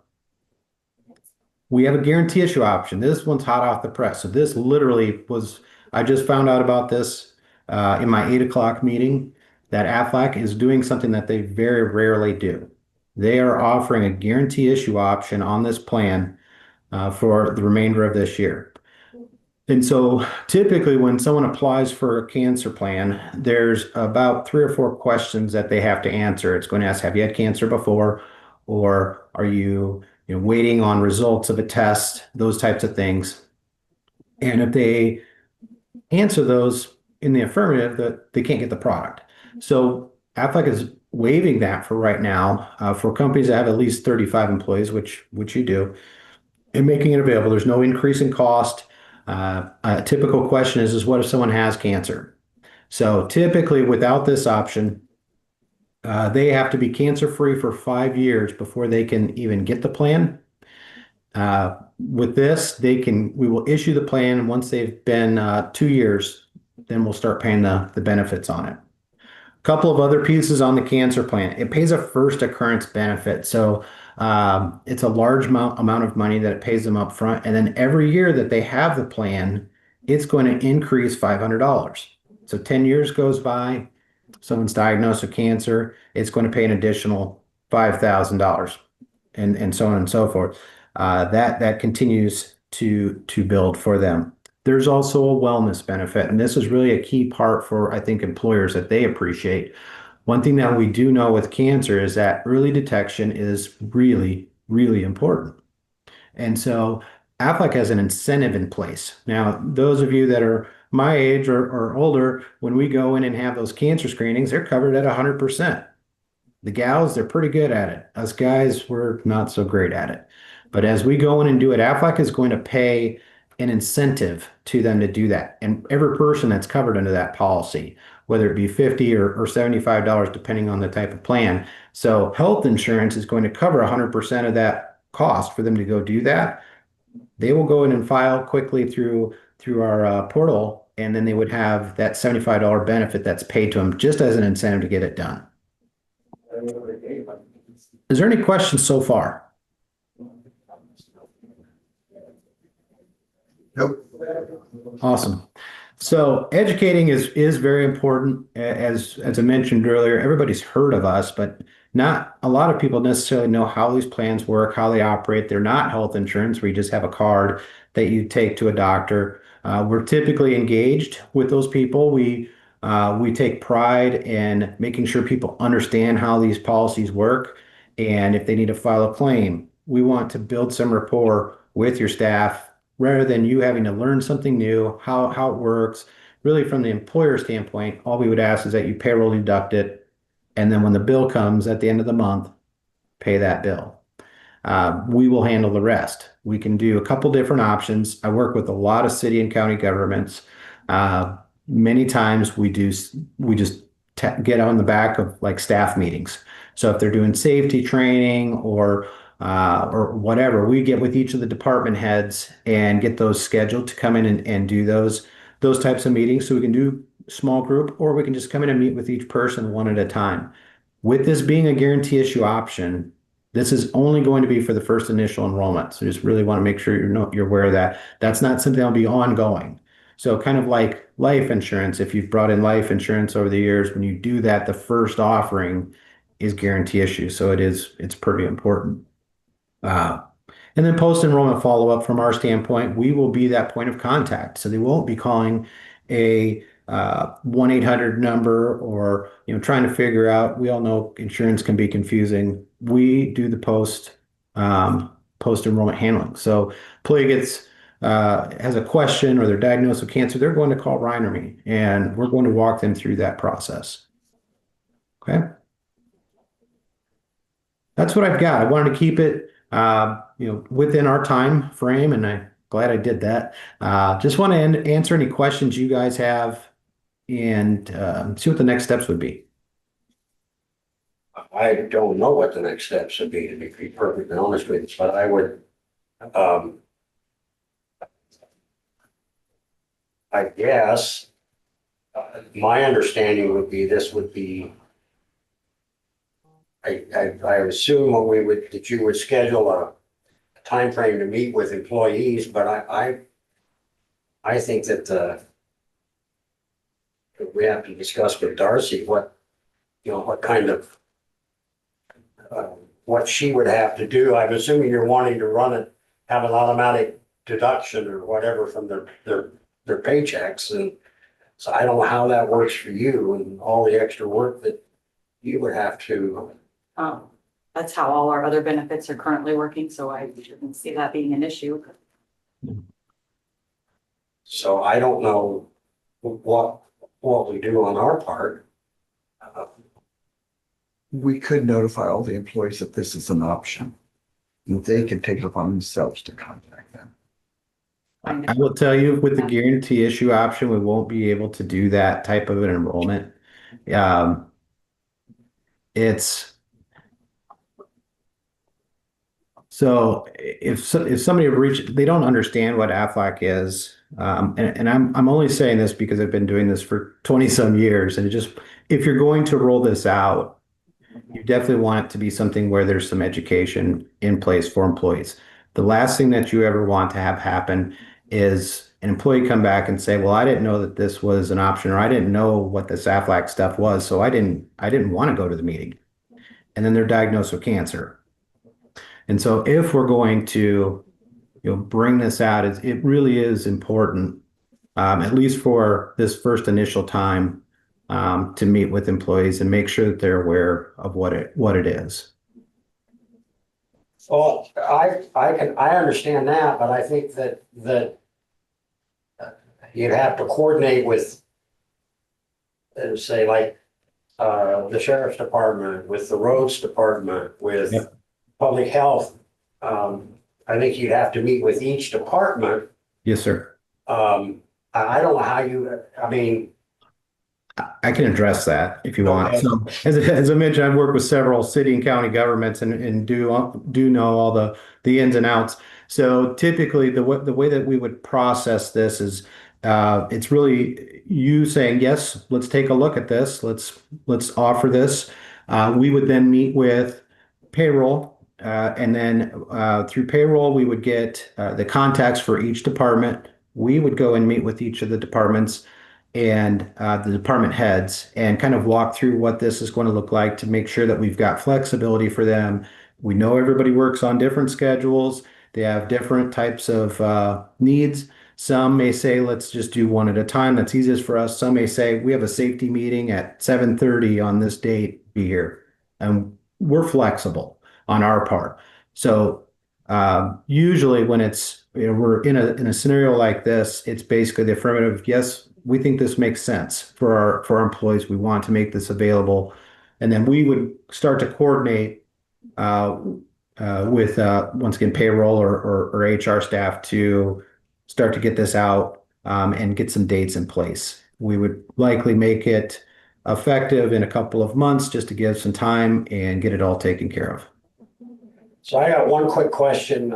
S11: We have a guarantee issue option. This one's hot off the press. So this literally was, I just found out about this in my 8 o'clock meeting, that Aflac is doing something that they very rarely do. They are offering a guarantee issue option on this plan for the remainder of this year. And so typically when someone applies for a cancer plan, there's about 3 or 4 questions that they have to answer. It's going to ask, have you had cancer before? Or are you waiting on results of a test? Those types of things. And if they answer those in the affirmative, that they can't get the product. So Aflac is waiving that for right now for companies that have at least 35 employees, which you do, and making it available. There's no increase in cost. A typical question is what if someone has cancer? So typically without this option, they have to be cancer-free for 5 years before they can even get the plan. With this, we will issue the plan, and once they've been 2 years, then we'll start paying the benefits on it. A couple of other pieces on the cancer plan. It pays a first occurrence benefit. So it's a large amount of money that it pays them up front. And then every year that they have the plan, it's going to increase $500. So 10 years goes by, someone's diagnosed with cancer, it's going to pay an additional $5,000 and so on and so forth. That continues to build for them. There's also a wellness benefit, and this is really a key part for, I think, employers that they appreciate. One thing that we do know with cancer is that early detection is really, really important. And so Aflac has an incentive in place. Now, those of you that are my age or older, when we go in and have those cancer screenings, they're covered at 100%. The gals, they're pretty good at it. Us guys, we're not so great at it. But as we go in and do it, Aflac is going to pay an incentive to them to do that. And every person that's covered under that policy, whether it be 50 or $75, depending on the type of plan. So health insurance is going to cover 100% of that cost for them to go do that. They will go in and file quickly through our portal, and then they would have that $75 benefit that's paid to them just as an incentive to get it done. Is there any questions so far?
S8: Nope.
S11: Awesome. So educating is very important. As I mentioned earlier, everybody's heard of us, but not a lot of people necessarily know how these plans work, how they operate. They're not health insurance where you just have a card that you take to a doctor. We're typically engaged with those people. We take pride in making sure people understand how these policies work. And if they need to file a claim, we want to build some rapport with your staff rather than you having to learn something new, how it works. Really, from the employer standpoint, all we would ask is that you payroll deduct it. And then when the bill comes at the end of the month, pay that bill. We will handle the rest. We can do a couple different options. I work with a lot of city and county governments. Many times we just get on the back of like staff meetings. So if they're doing safety training or whatever, we get with each of the department heads and get those scheduled to come in and do those types of meetings. So we can do small group, or we can just come in and meet with each person one at a time. With this being a guarantee issue option, this is only going to be for the first initial enrollment. So just really want to make sure you're aware of that. That's not something that'll be ongoing. So kind of like life insurance, if you've brought in life insurance over the years, when you do that, the first offering is guarantee issue. So it's pretty important. And then post-enrollment follow-up from our standpoint, we will be that point of contact. So they won't be calling a 1-800 number or trying to figure out. We all know insurance can be confusing. We do the post-enrollment handling. So employee has a question or they're diagnosed with cancer, they're going to call Ryan or me, and we're going to walk them through that process. Okay. That's what I've got. I wanted to keep it within our time frame, and I'm glad I did that. Just want to answer any questions you guys have and see what the next steps would be.
S1: I don't know what the next steps would be, to be perfectly honest with you, but I would, I guess, my understanding would be this would be, I assume that you would schedule a time frame to meet with employees, but I think that we have to discuss with Darcy what kind of what she would have to do. I'm assuming you're wanting to run it, have an automatic deduction or whatever from their paychecks, and so I don't know how that works for you and all the extra work that you would have to.
S12: That's how all our other benefits are currently working, so I shouldn't see that being an issue.
S1: So I don't know what we do on our part.
S9: We could notify all the employees that this is an option. And they can take it upon themselves to contact them.
S11: I will tell you, with the guarantee issue option, we won't be able to do that type of an enrollment. It's so if somebody they don't understand what Aflac is, and I'm only saying this because I've been doing this for 20 some years, and if you're going to roll this out, you definitely want it to be something where there's some education in place for employees. The last thing that you ever want to have happen is an employee come back and say, well, I didn't know that this was an option, or I didn't know what this Aflac stuff was, so I didn't want to go to the meeting. And then they're diagnosed with cancer. And so if we're going to, bring this out, it really is important, at least for this first initial time, to meet with employees and make sure that they're aware of what it is.
S1: Well, I understand that, but I think that you'd have to coordinate with, say, like, the sheriff's department, with the roads department, with
S11: Yep.
S1: public health. I think you'd have to meet with each department.
S11: Yes, sir.
S1: I don't know how you, I mean,
S11: I can address that if you want.
S1: Okay.
S11: So as I mentioned, I've worked with several city and county governments and do know all the ins and outs. So typically the way that we would process this is it's really you saying, yes, let's take a look at this. Let's offer this. We would then meet with payroll, and then through payroll, we would get the contacts for each department. We would go and meet with each of the departments and the department heads and kind of walk through what this is going to look like to make sure that we've got flexibility for them. We know everybody works on different schedules. They have different types of needs. Some may say, let's just do one at a time. That's easiest for us. Some may say, we have a safety meeting at 7:30 on this date, be here. And we're flexible on our part. So usually when it's, we're in a scenario like this, it's basically the affirmative, yes, we think this makes sense for our employees. We want to make this available. And then we would start to coordinate with once again payroll or HR staff to start to get this out and get some dates in place. We would likely make it effective in a couple of months just to give some time and get it all taken care of.
S1: so I got one quick question.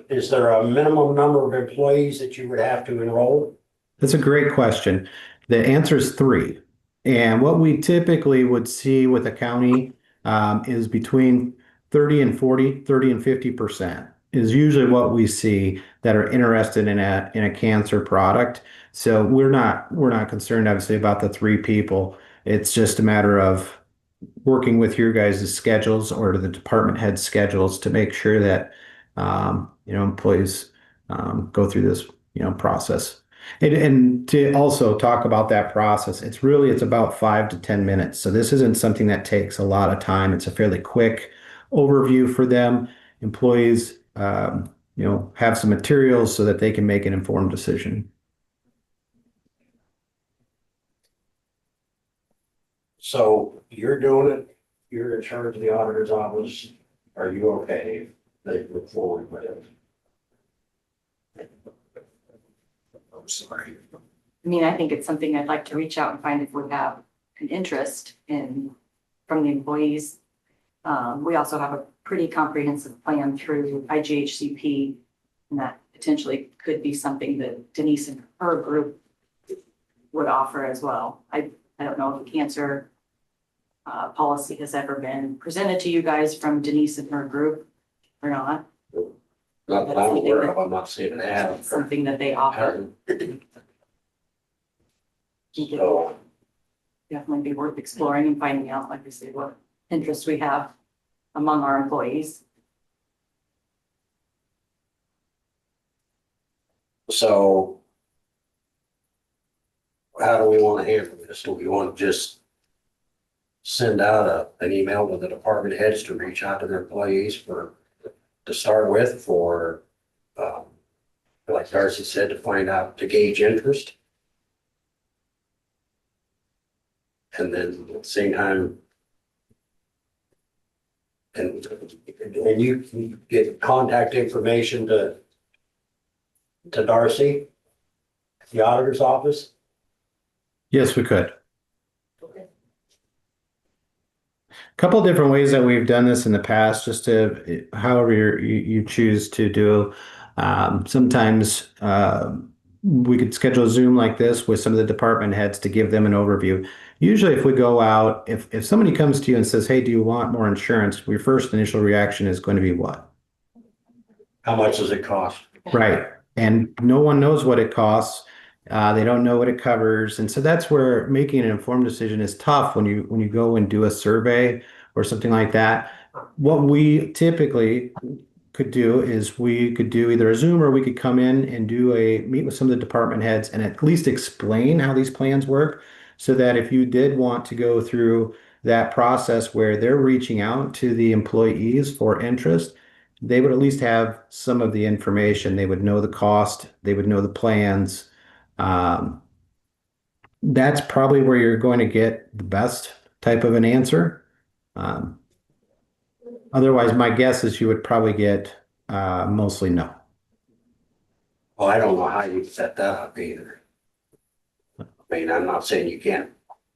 S1: Is there a minimum number of employees that you would have to enroll?
S11: That's a great question. The answer is 3. And what we typically would see with a county is between 30 and 50% is usually what we see that are interested in a cancer product. So we're not concerned obviously about the 3 people. It's just a matter of working with your guys' schedules or the department head schedules to make sure that employees go through this process. And to also talk about that process, it's about 5 to 10 minutes. So this isn't something that takes a lot of time. It's a fairly quick overview for them. Employees, have some materials so that they can make an informed decision.
S1: So you're doing it, you're in charge of the auditor's office. Are you okay? They move forward with it. I'm sorry.
S12: I mean, I think it's something I'd like to reach out and find if we have an interest from the employees. We also have a pretty comprehensive plan through IGHCP, and that potentially could be something that Denise and her group would offer as well. I don't know if the cancer policy has ever been presented to you guys from Denise and her group or not.
S1: Not that I'm aware of, I'm not seeing an ad.
S12: Something that they offer.
S1: So,
S12: Definitely be worth exploring and finding out, like I said, what interest we have among our employees.
S1: so how do we want to handle this? Do we want to just send out an email to the department heads to reach out to their employees to start with for, like Darcy said, to find out, to gauge interest? And then at the same time, and you get contact information to Darcy, the auditor's office?
S11: Yes, we could. Couple of different ways that we've done this in the past, just to however you choose to do. Sometimes we could schedule a Zoom like this with some of the department heads to give them an overview. Usually if we go out, if somebody comes to you and says, hey, do you want more insurance? Your first initial reaction is going to be what?
S1: How much does it cost?
S11: Right. And no one knows what it costs. They don't know what it covers. And so that's where making an informed decision is tough when you go and do a survey or something like that. What we typically could do is we could do either a Zoom or we could come in and meet with some of the department heads and at least explain how these plans work so that if you did want to go through that process where they're reaching out to the employees for interest, they would at least have some of the information. They would know the cost, they would know the plans. Um, that's probably where you're going to get the best type of an answer. Um, Otherwise, my guess is you would probably get mostly no.
S1: Well, I don't know how you set that up either. I mean, I'm not saying you can't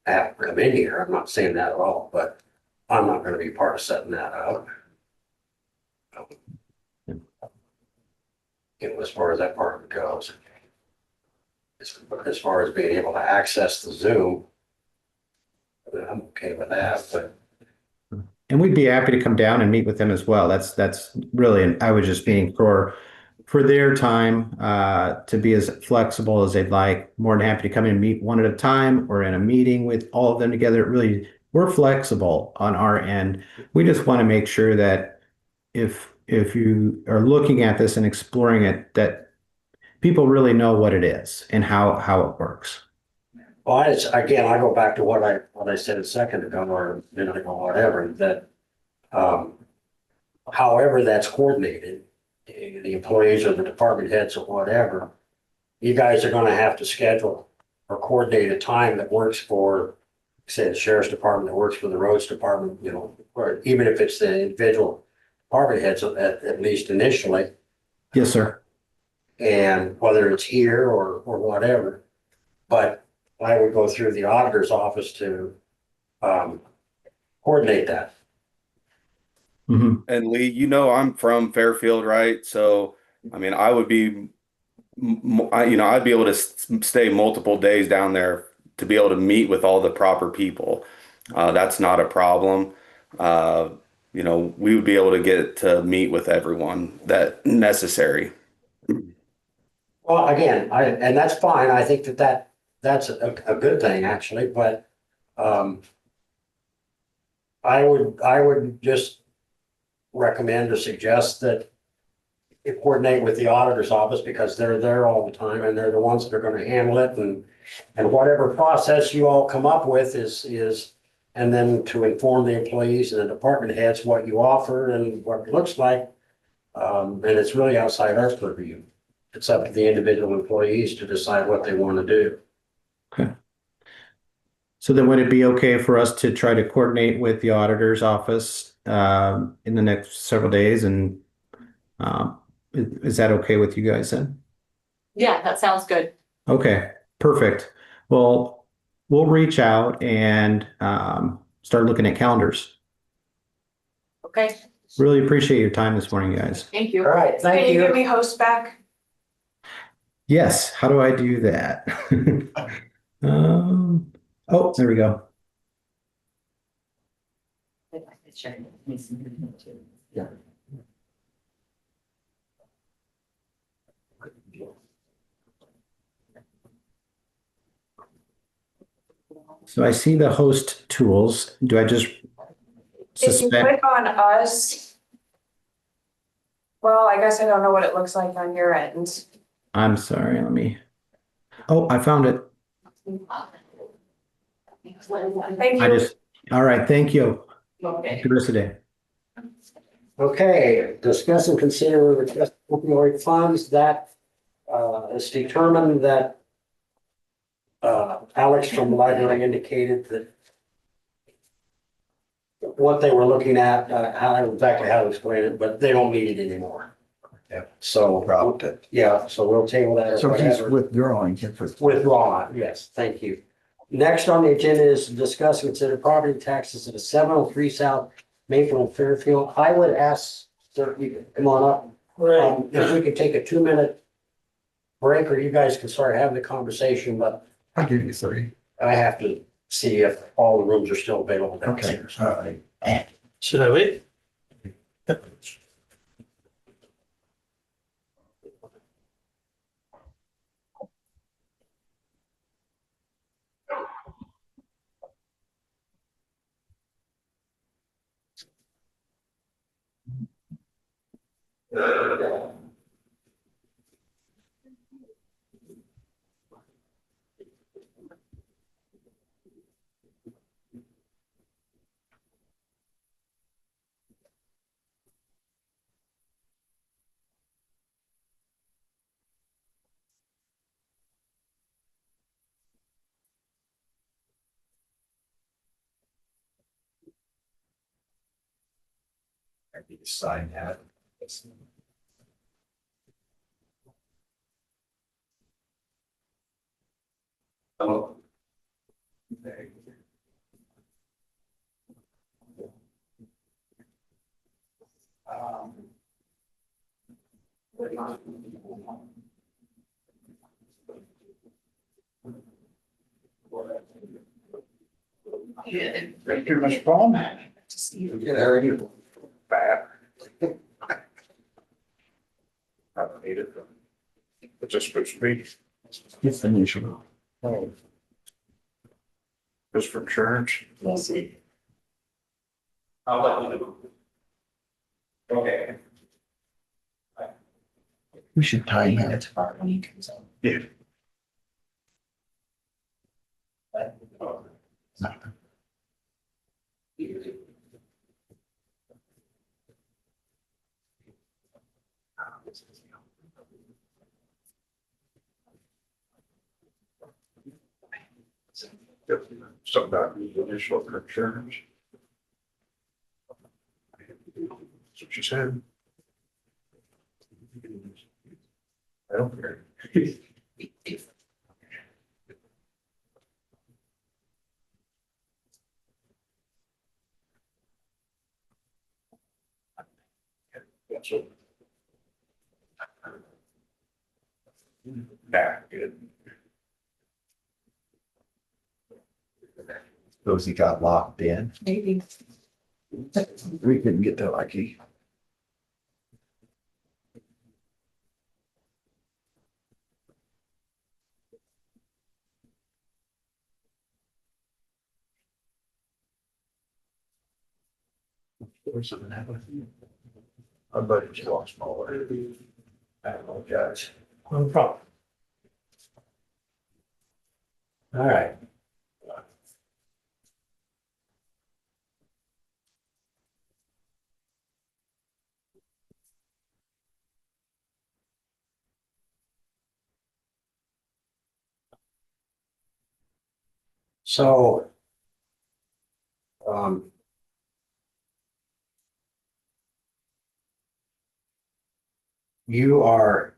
S1: have them come in here. I'm not saying that at all, but I'm not gonna be part of setting that up. You know, as far as that part of it goes. As far as being able to access the Zoom, I'm okay with that, but
S11: And we'd be happy to come down and meet with them as well. That's really, and I was just being for their time to be as flexible as they'd like. More than happy to come in and meet one at a time or in a meeting with all of them together. Really, we're flexible on our end. We just want to make sure that if you are looking at this and exploring it, that people really know what it is and how it works.
S1: well, it's, again, I go back to what I said a second ago or a minute ago, whatever, that however that's coordinated, the employees or the department heads or whatever, you guys are gonna have to schedule or coordinate a time that works for, say, the sheriff's department, that works for the roads department, you know, or even if it's the individual department heads at least initially,
S11: Yes, sir.
S1: and whether it's here or whatever. But I would go through the auditor's office to coordinate that.
S11: Mhm.
S13: And Lee, you know, I'm from Fairfield, right? So, I mean, I would be, I'd be able to stay multiple days down there to be able to meet with all the proper people. That's not a problem. You know, we would be able to get to meet with everyone that necessary.
S1: Well, again, and that's fine. I think that's a good thing actually, but I would just recommend or suggest that you coordinate with the auditor's office because they're there all the time and they're the ones that are gonna handle it and whatever process you all come up with is, and then to inform the employees and the department heads what you offer and what it looks like. And it's really outside our purview. It's up to the individual employees to decide what they want to do.
S11: Okay. So then would it be okay for us to try to coordinate with the auditor's office in the next several days? And is that okay with you guys then?
S12: Yeah, that sounds good.
S11: Okay, perfect. Well, we'll reach out and start looking at calendars.
S12: Okay,
S11: Really appreciate your time this morning, guys.
S12: thank you.
S1: All right,
S5: Can
S1: thank
S5: you give
S1: you.
S5: me host back?
S11: Yes, how do I do that? Oh, there we go. So I see the host tools. Do I just
S5: If you
S11: suspend?
S5: click on us. Well, I guess I don't know what it looks like on your end.
S11: I'm sorry, let me. Oh, I found it.
S5: Thank
S11: I
S5: you.
S11: just, all right, thank you.
S12: Okay.
S11: Good rest of the day.
S1: Okay, discuss and consider request opioid funds that is determined that Alex from the library indicated that what they were looking at, exactly how to explain it, but they don't need it anymore.
S8: Yeah.
S1: So,
S8: Dropped it.
S1: yeah, so we'll table that or
S9: So he's
S1: whatever.
S9: withdrawing.
S1: Withdraw, yes, thank you. Next on the agenda is discuss and consider property taxes at a 703 South Maple and Fairfield. I would ask, sir, you can come on up. If we could take a 2-minute break, or you guys can start having the conversation, but
S9: I'll give you 3.
S1: I have to see if all the rooms are still available
S9: Okay,
S1: downstairs.
S9: all right.
S6: Should I wait?
S8: I need to sign that.
S2: Oh.
S7: Thank you, Mr. Paul.
S2: Yeah, there you go. Bad. I don't need it. It's just supposed to be.
S7: It's initial.
S2: Oh. Just for insurance.
S5: Yes.
S2: I'll let you know. Okay.
S9: We should time it.
S5: Tomorrow when he comes out.
S2: Yeah. Something about the initial insurance. That's what she said. I don't care. That's what. Nah, good.
S8: Suppose he got locked in.
S5: Maybe.
S9: We couldn't get that lucky.
S2: Our budget's a lot smaller. I apologize.
S6: No problem.
S1: All right. So, um, you are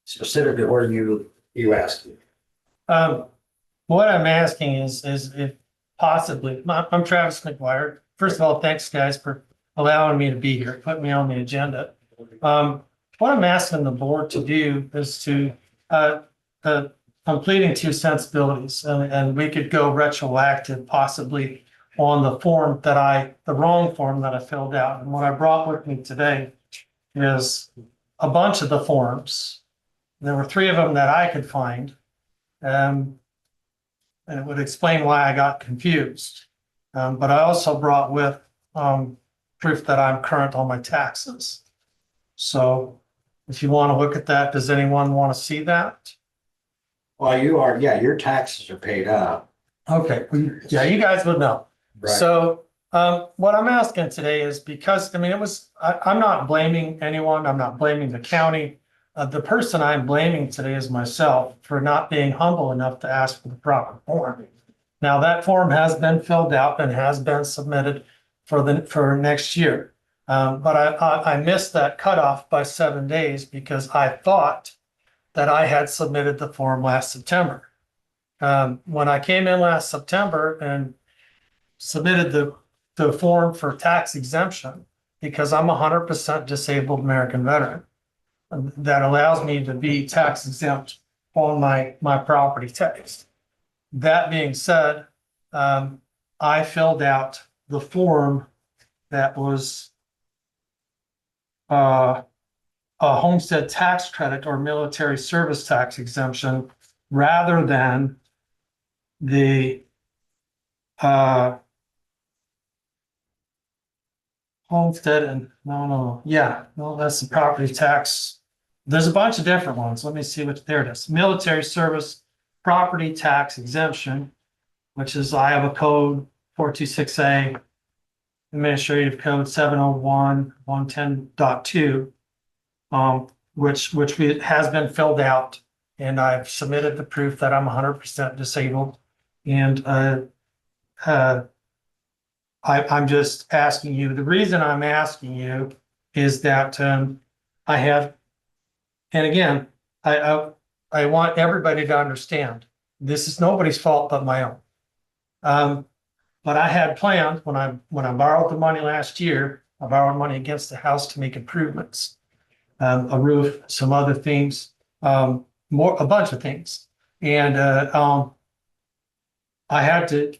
S1: specifically where you asked.
S6: What I'm asking is if possibly, I'm Travis McGuire. First of all, thanks guys for allowing me to be here, putting me on the agenda. What I'm asking the board to do is to, I'm pleading two sensibilities and we could go retroactive possibly on the form the wrong form that I filled out. And what I brought with me today is a bunch of the forms. There were 3 of them that I could find. And it would explain why I got confused. But I also brought with proof that I'm current on my taxes. So if you want to look at that, does anyone want to see that?
S1: Well, you are, yeah, your taxes are paid up.
S6: Okay, yeah, you guys would know.
S1: Right.
S6: So what I'm asking today is because, I mean, I'm not blaming anyone. I'm not blaming the county. The person I'm blaming today is myself for not being humble enough to ask for the proper form. Now, that form has been filled out and has been submitted for next year. But I missed that cutoff by 7 days because I thought that I had submitted the form last September. When I came in last September and submitted the form for tax exemption, because I'm a 100% disabled American veteran, that allows me to be tax exempt on my property tax. That being said, I filled out the form that was a homestead tax credit or military service tax exemption rather than the homestead and, no, yeah, no, that's the property tax. There's a bunch of different ones. Let me see what, there it is. Military service, property tax exemption, which is Iowa code 426A, administrative code 701, 110.2. Which has been filled out, and I've submitted the proof that I'm 100% disabled. And I'm just asking you, the reason I'm asking you is that I have, and again, I want everybody to understand, this is nobody's fault but my own. But I had planned when I borrowed the money last year, I borrowed money against the house to make improvements. A roof, some other things, a bunch of things. And I had to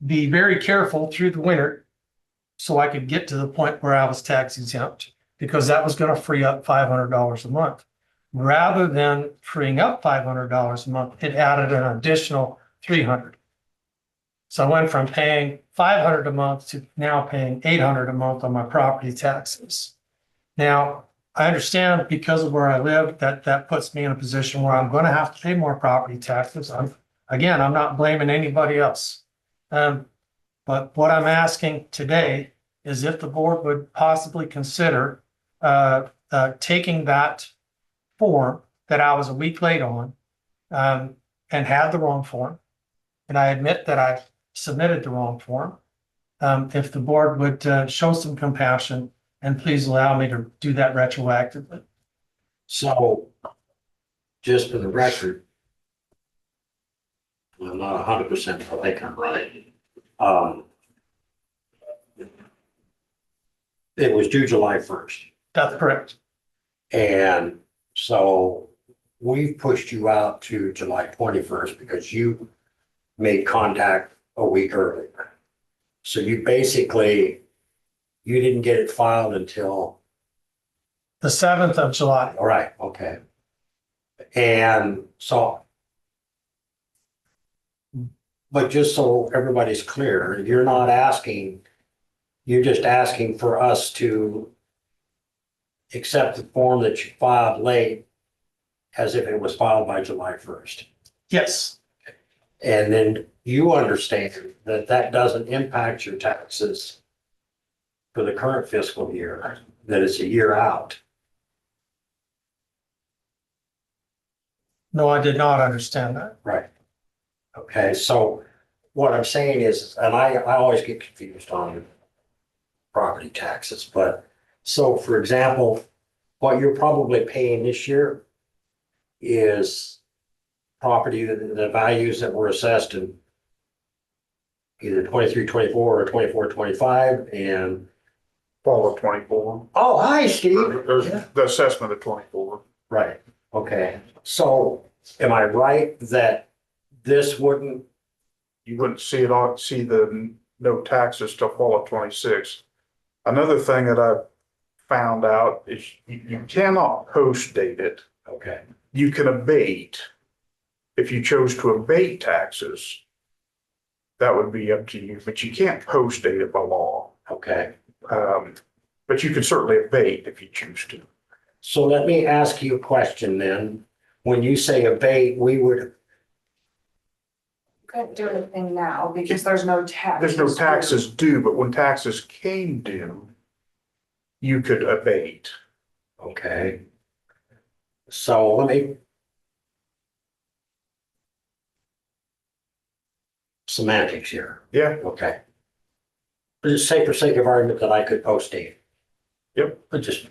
S6: be very careful through the winter so I could get to the point where I was tax exempt, because that was going to free up $500 a month. Rather than freeing up $500 a month, it added an additional $300. So I went from paying $500 a month to now paying $800 a month on my property taxes. Now, I understand because of where I live, that puts me in a position where I'm going to have to pay more property taxes. I'm not blaming anybody else. But what I'm asking today is if the board would possibly consider taking that form that I was a week late on and had the wrong form. And I admit that I submitted the wrong form. If the board would show some compassion and please allow me to do that retroactively.
S1: So, just for the record, I'm not 100%, I think I'm right. It was due July 1st.
S6: That's correct.
S1: And so we pushed you out to July 21st because you made contact a week earlier. So you didn't get it filed until,
S6: The 7th of July.
S1: all right, okay. And so, but just so everybody's clear, you're just asking for us to accept the form that you filed late as if it was filed by July 1st.
S6: Yes,
S1: And then you understand that that doesn't impact your taxes for the current fiscal year, that it's a year out.
S6: no, I did not understand that.
S1: Right. Okay, so what I'm saying is, and I always get confused on property taxes, but so for example, what you're probably paying this year is property, the values that were assessed in either 23, 24 or 24, 25 and,
S4: Fall of 24.
S1: oh, hi, Steve.
S4: There's the assessment of 24.
S1: Right, okay. So am I right that this wouldn't,
S4: You wouldn't see the no taxes till fall of 26. Another thing that I've found out is you cannot post date it.
S1: okay,
S4: You can abate. If you chose to abate taxes, that would be up to you, but you can't post date it by law.
S1: okay.
S4: But you can certainly abate if you choose to.
S1: So let me ask you a question then. When you say abate,
S5: Couldn't do anything now because there's no tax.
S4: There's no taxes due, but when taxes came due, you could abate.
S1: okay. So let me. Semantics here,
S4: Yeah,
S1: okay. Just say for sake of argument that I could post date.
S4: Yep.
S1: But just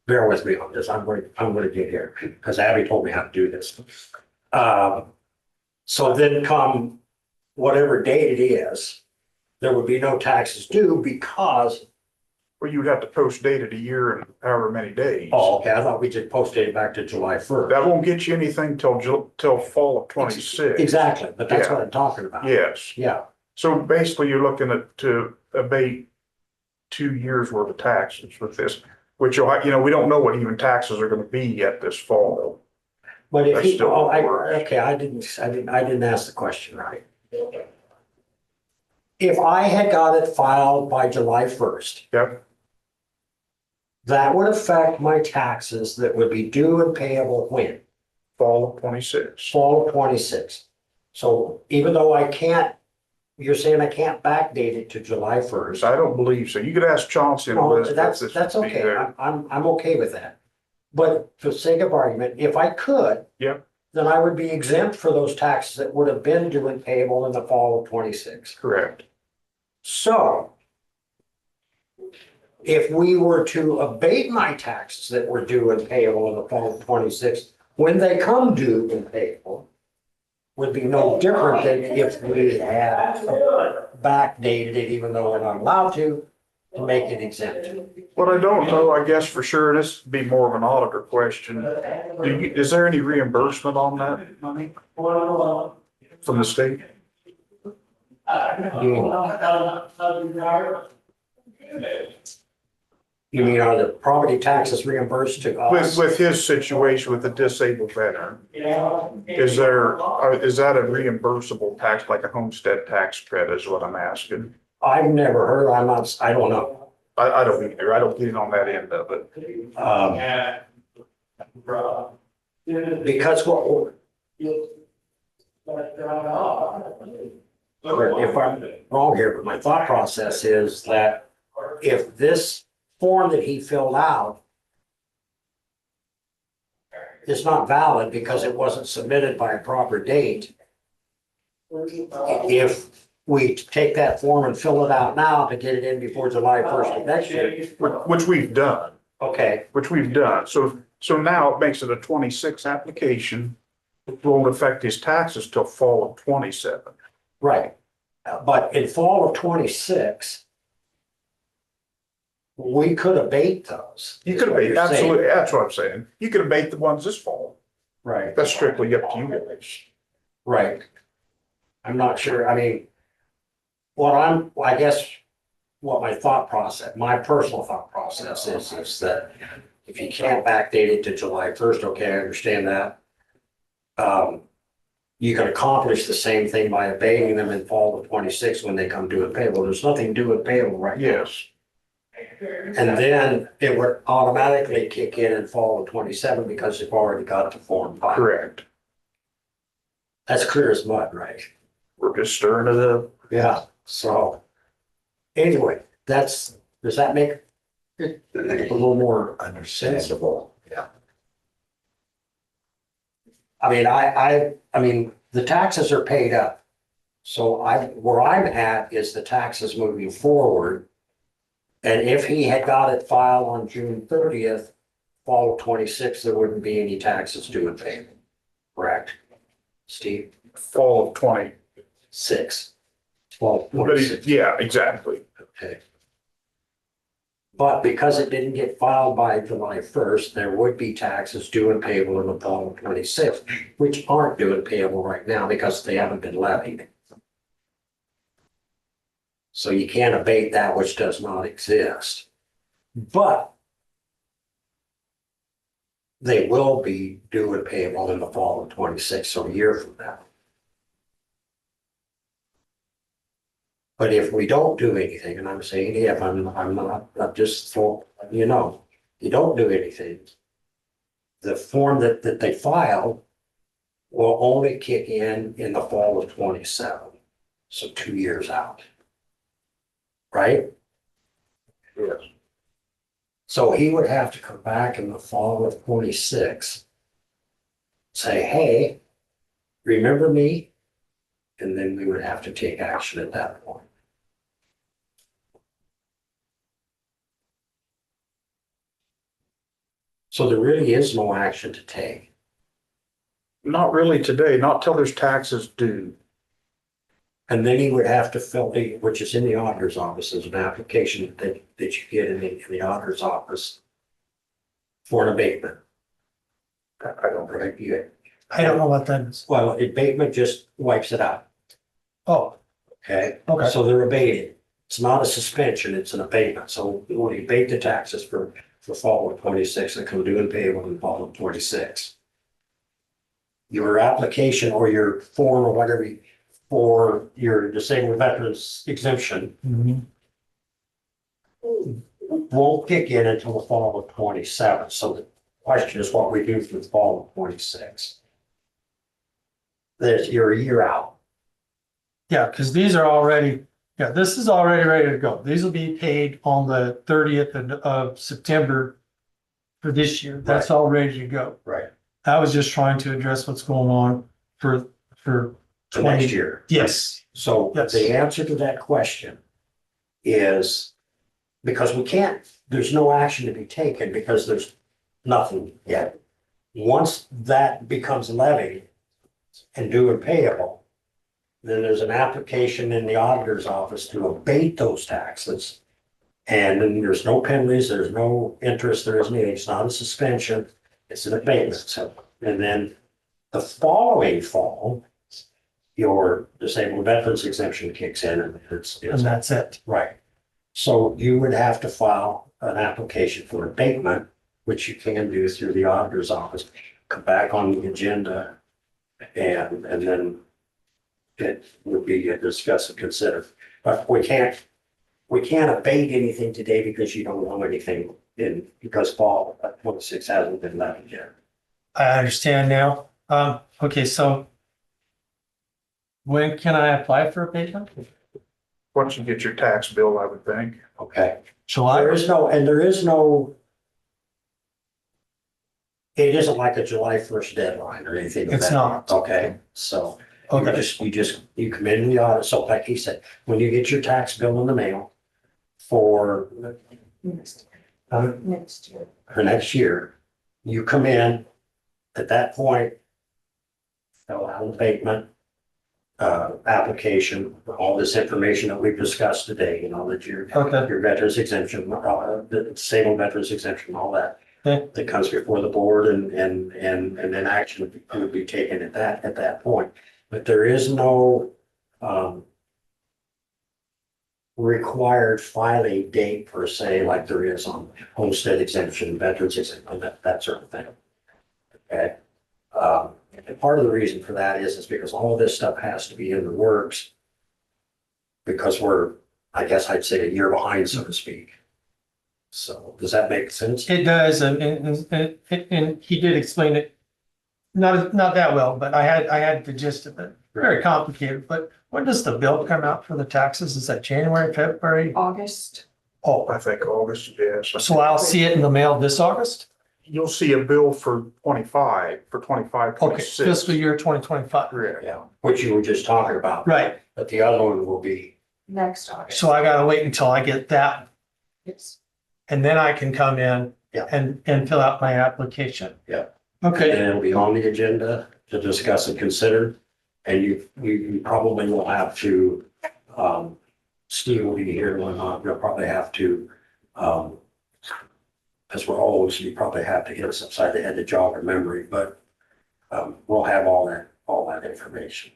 S1: bear with me on this. I'm going to get here because Abby told me how to do this. So then come whatever date it is, there would be no taxes due because,
S4: or you would have to post date it a year and however many days.
S1: oh, okay, I thought we just posted it back to July 1st.
S4: That won't get you anything till fall of 26.
S1: Exactly, but that's
S4: Yeah.
S1: what I'm talking about.
S4: Yes.
S1: Yeah,
S4: So basically you're looking to abate 2 years worth of taxes with this, which we don't know what even taxes are going to be yet this fall.
S1: but if
S4: That's
S1: you,
S4: still
S1: oh,
S4: worse.
S1: okay, I didn't ask the question right. if I had got it filed by July first.
S4: Yep.
S1: That would affect my taxes that would be due and payable when?
S4: Fall of 26.
S1: Fall of 26. So even though I can't, you're saying I can't backdate it to July first.
S4: I don't believe so. You could ask Chauncey and
S1: No,
S4: Elizabeth.
S1: that's
S4: this would be
S1: okay.
S4: there.
S1: I'm okay with that. But for sake of argument, if I could.
S4: Yep.
S1: Then I would be exempt for those taxes that would have been due and payable in the fall of 26.
S4: Correct.
S1: So. If we were to abate my taxes that were due and payable in the fall of 26, when they come due and payable. Would be no different than if we had backdated it, even though we're not allowed to make it exempt.
S4: What I don't know, I guess for sure, and this would be more of an auditor question. Is there any reimbursement on that money from the state?
S1: You mean, are the property taxes reimbursed to us?
S4: With his situation with the disabled veteran, is that a reimbursable tax, like a homestead tax credit is what I'm asking?
S1: I've never heard, I don't know.
S4: I don't either. I don't get on that end of it.
S1: Because if I'm wrong here, but my thought process is that if this form that he filled out is not valid because it wasn't submitted by a proper date, if we take that form and fill it out now to get it in before July 1st of next year.
S4: Which we've done.
S1: Okay,
S4: Which we've done. So now it makes it a 26 application. It won't affect his taxes till fall of 27.
S1: right. But in fall of 26, we could abate those.
S4: You could
S1: is what
S4: abate,
S1: you're saying.
S4: absolutely, that's what I'm saying. You could abate the ones this fall.
S1: Right,
S4: That's strictly up to you guys.
S1: right. I'm not sure, I mean, I guess, what my personal thought process is that if you can't backdate it to July 1st, okay, I understand that. You can accomplish the same thing by abating them in fall of 26 when they come due and payable. There's nothing due and payable right now.
S4: Yes.
S1: And then it would automatically kick in fall of 27 because you've already got the form filed.
S4: Correct.
S1: That's clear as mud, right?
S4: We're just stirring it up.
S1: Yeah, so. Anyway, does that make it a little more
S8: Understandable, yeah.
S1: I mean, I mean, the taxes are paid up. So where I'm at is the taxes moving forward. And if he had got it filed on June 30th, fall of 26, there wouldn't be any taxes due and payable. Correct? Steve?
S4: Fall of 20.
S1: 6. Fall of
S4: But
S1: 26.
S4: yeah, exactly.
S1: Okay. But because it didn't get filed by July 1st, there would be taxes due and payable in the fall of 26, which aren't due and payable right now because they haven't been levied. So you can't abate that which does not exist. But they will be due and payable in the fall of 26, so a year from now. But if we don't do anything, and I'm saying if, I'm just for, you don't do anything. The form that they filed will only kick in the fall of 27, so 2 years out. Right?
S4: Yes.
S1: So he would have to come back in the fall of 26. Say, hey, remember me? And then we would have to take action at that point. So there really is no action to take.
S4: Not really today, not till there's taxes due.
S1: And then he would have to fill which is in the auditor's office, as an application that you get in the auditor's office for an abatement.
S4: I don't think.
S1: Right?
S6: I don't know what that is.
S1: Well, abatement just wipes it out.
S6: Oh,
S1: Okay.
S6: Okay.
S1: So they're abated. It's not a suspension, it's an abatement. So when you abate the taxes for fall of 26, they come due and payable in fall of 26. Your application or your form or whatever for your disabled veterans exemption won't kick in until the fall of 27. So the question is what we do for the fall of 26. That you're a year out.
S6: Yeah, because these are already, yeah, this is already ready to go. These will be paid on the 30th of September for this year. That's all ready to go.
S1: Right.
S6: I was just trying to address what's going on for
S1: The
S6: 20
S1: next year.
S6: Yes,
S1: So
S6: Yes.
S1: the answer to that question is because we can't, there's no action to be taken because there's nothing yet. Once that becomes levied and due and payable, then there's an application in the auditor's office to abate those taxes. And then there's no penalties, there's no interest, there isn't anything. It's not a suspension, it's an abatement. So, and then the following fall, your disabled veterans exemption kicks in and it's
S6: and that's it.
S1: right. So you would have to file an application for abatement, which you can do through the auditor's office, come back on the agenda. And then it would be a discuss and consider. But we can't abate anything today because you don't know anything because fall of 26 hasn't been levied yet.
S6: I understand now. Okay, so when can I apply for abatement?
S4: Once you get your tax bill, I would think.
S1: Okay.
S6: July?
S1: There is no, it isn't like a July 1st deadline or anything. of
S6: It's
S1: that.
S6: not.
S1: Okay, so
S6: Okay,
S1: you come into the audit. So like he said, when you get your tax bill in the mail for
S5: Next year.
S1: for next year, you come in at that point, fill out an abatement application, all this information that we've discussed today, you know, that
S6: okay,
S1: your veterans exemption, the disabled veterans exemption, all that.
S6: Okay.
S1: That comes before the board and then action would be taken at that point. But there is no required filing date per se, like there is on homestead exemption, veterans exemption, that sort of thing. Okay. And part of the reason for that is because all of this stuff has to be in the works. Because we're, I guess I'd say a year behind, so to speak. So does that make sense?
S6: it does, and he did explain it. Not that well, but I had the gist of it. Very complicated, but when does the bill come out for the taxes? Is that January, February?
S5: August.
S6: Oh,
S4: I think August, yes.
S6: so I'll see it in the mail this August?
S4: You'll see a bill for 25,
S6: Okay, fiscal year 2025.
S4: Correct.
S1: Yeah, which you were just talking about.
S6: Right,
S1: But the other one will be,
S5: Next August.
S6: so I gotta wait until I get that,
S5: Yes.
S6: and then I can come in
S1: Yeah.
S6: and fill out my application.
S1: Yeah.
S6: Okay,
S1: and it'll be on the agenda to discuss and consider. And you probably will have to, Steve will be here and whatnot, you'll probably have to, as we're always, you probably have to hit us upside the head to jog our memory, but we'll have all that information.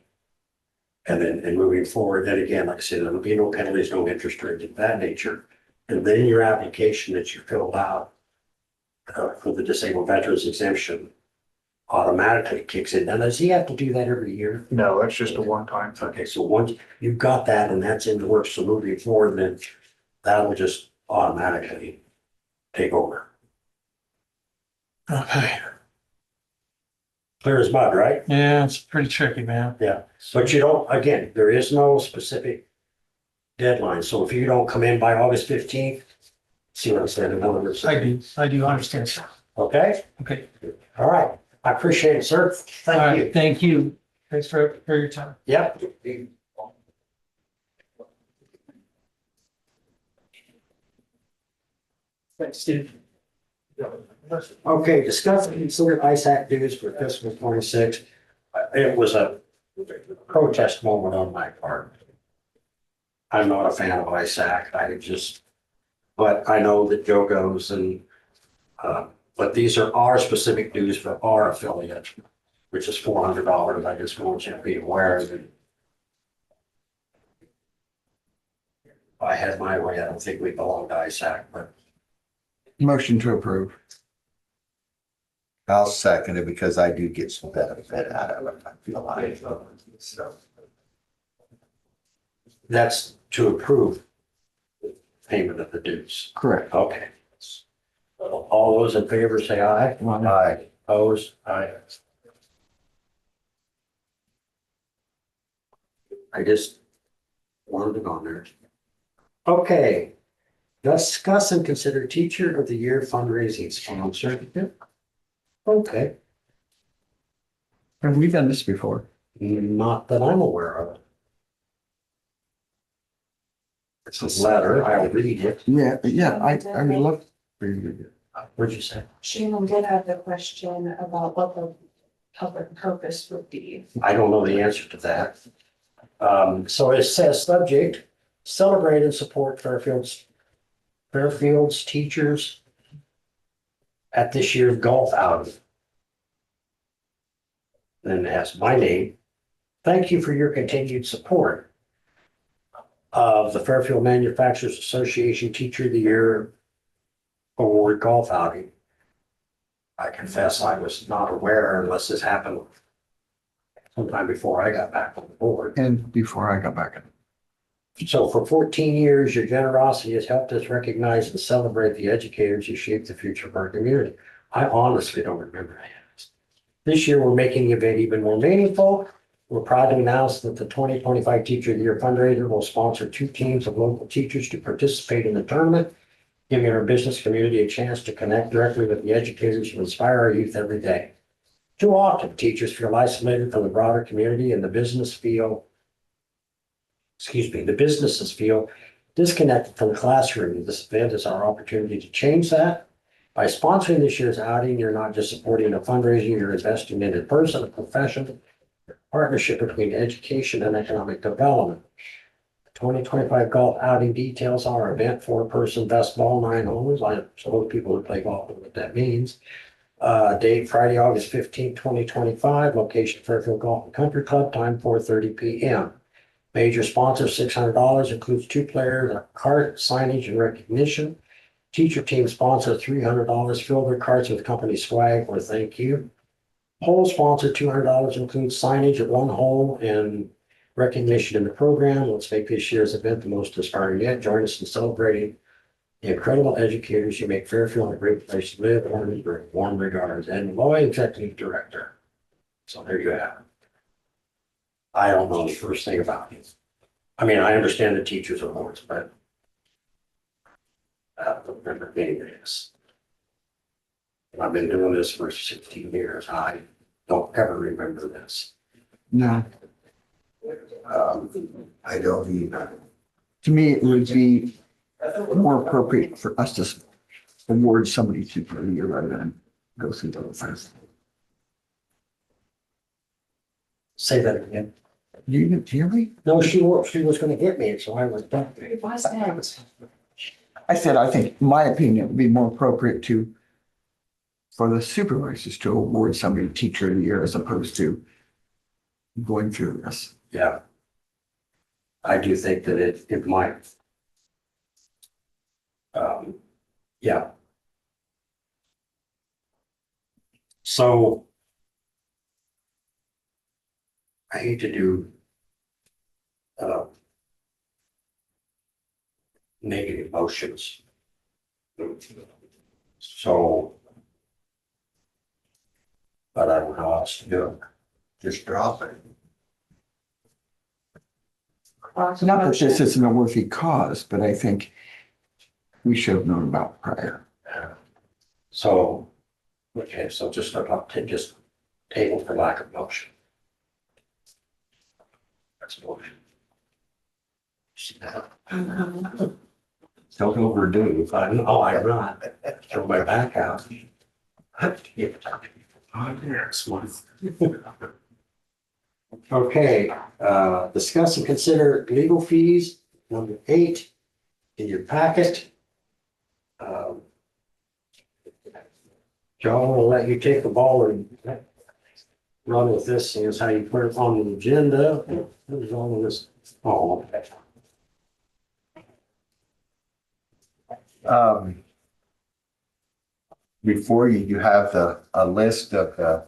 S1: And then, and moving forward, then again, like I said, there'll be no penalties, no interest rates of that nature. And then your application that you filled out for the disabled veterans exemption automatically kicks in. Now, does he have to do that every year?
S4: No, that's just a one-time thing.
S1: Okay, so once you've got that and that's in the works, so moving forward, then that'll just automatically take over.
S6: okay.
S1: Clear as mud, right?
S6: Yeah, it's pretty tricky, man.
S1: Yeah, but you don't, again, there is no specific deadline. So if you don't come in by August 15th, see what I'm saying? In other words,
S6: I do understand, sir.
S1: okay,
S6: Okay,
S1: all right. I appreciate it, sir.
S6: all
S1: Thank
S6: right,
S1: you.
S6: thank you. Thanks for your time.
S1: Yep.
S6: Thanks, Steve.
S1: Okay, discuss and consider ISAC dues for fiscal 26. It was a protest moment on my part. I'm not a fan of ISAC. But I know that Joe goes and, but these are our specific dues for our affiliate, which is $400. I just want you to be aware that if I had my way, I don't think we belong to ISAC, but
S9: Motion to approve.
S8: I'll second it because I do get some benefit out of it. I feel like, so.
S1: That's to approve payment of the dues.
S9: Correct.
S1: Okay. All those in favor say aye.
S8: Aye.
S1: Opposed? Aye. I just wanted it on there. Okay. Discuss and consider Teacher of the Year fundraising sponsor. Okay,
S9: Have we done this before?
S1: not that I'm aware of. It's a letter, I'll read it.
S9: Yeah, I would love for you to do.
S1: What'd you say?
S5: Shannon did have the question about what the public purpose would be.
S1: I don't know the answer to that. So it says subject, celebrate and support Fairfield's teachers at this year's golf outing. Then it has my name. Thank you for your continued support of the Fairfield Manufacturers Association Teacher of the Year Award Golf Outing. I confess I was not aware unless this happened sometime before I got back on the board.
S9: And before I got back in.
S1: So for 14 years, your generosity has helped us recognize and celebrate the educators who shape the future of our community. I honestly don't remember that. This year, we're making the event even more meaningful. We're proud to announce that the 2025 Teacher of the Year fundraiser will sponsor 2 teams of local teachers to participate in the tournament, giving our business community a chance to connect directly with the educators who inspire our youth every day. Too often, teachers feel isolated from the broader community and the businesses feel disconnected from the classroom. This event is our opportunity to change that. By sponsoring this year's outing, you're not just supporting a fundraiser, you're investing in a person, a profession, partnership between education and economic development. The 2025 golf outing details our event, 4-person best ball, 9 holes. I suppose people who play golf know what that means. Date Friday, August 15th, 2025. Location Fairfield Golf and Country Club, time 4:30 p.m. Major sponsor $600, includes 2 players, a cart, signage, and recognition. Teacher team sponsor $300, fill their carts with company swag or thank you. Hole sponsor $200, includes signage at 1 hole and recognition in the program. Let's make this year's event the most inspiring yet. Join us in celebrating the incredible educators who make Fairfield a great place to live. Warm regards, Ed Malloy, Executive Director. So there you have it. I don't know the first thing about it. I mean, I understand the teachers' awards, but I don't remember getting this. I've been doing this for 16 years. I don't ever remember this.
S9: No,
S8: I don't either.
S9: to me, it would be more appropriate for us to award somebody to for the year rather than go through the first.
S1: Say that again.
S9: You didn't hear me?
S1: No, she was gonna hit me, so I went back.
S5: It was that.
S9: I said, I think, in my opinion, it would be more appropriate for the supervisors to award somebody Teacher of the Year as opposed to going through this.
S1: Yeah. I do think that it might. Yeah. So I hate to do negative motions. So, but I don't know how else to do it.
S8: Just drop it.
S9: Not that this isn't a worthy cause, but I think we should have known about prior.
S1: So, okay, so just just table for lack of motion. That's a motion. See that? Don't overdo. I'm not. Throw my back out. Oh, there, smart. Okay, discuss and consider legal fees, number 8 in your packet. John, will let you take the ball and run with this, seeing as how you put it on the agenda. What is all of this? Oh, okay.
S8: Before you have a list of the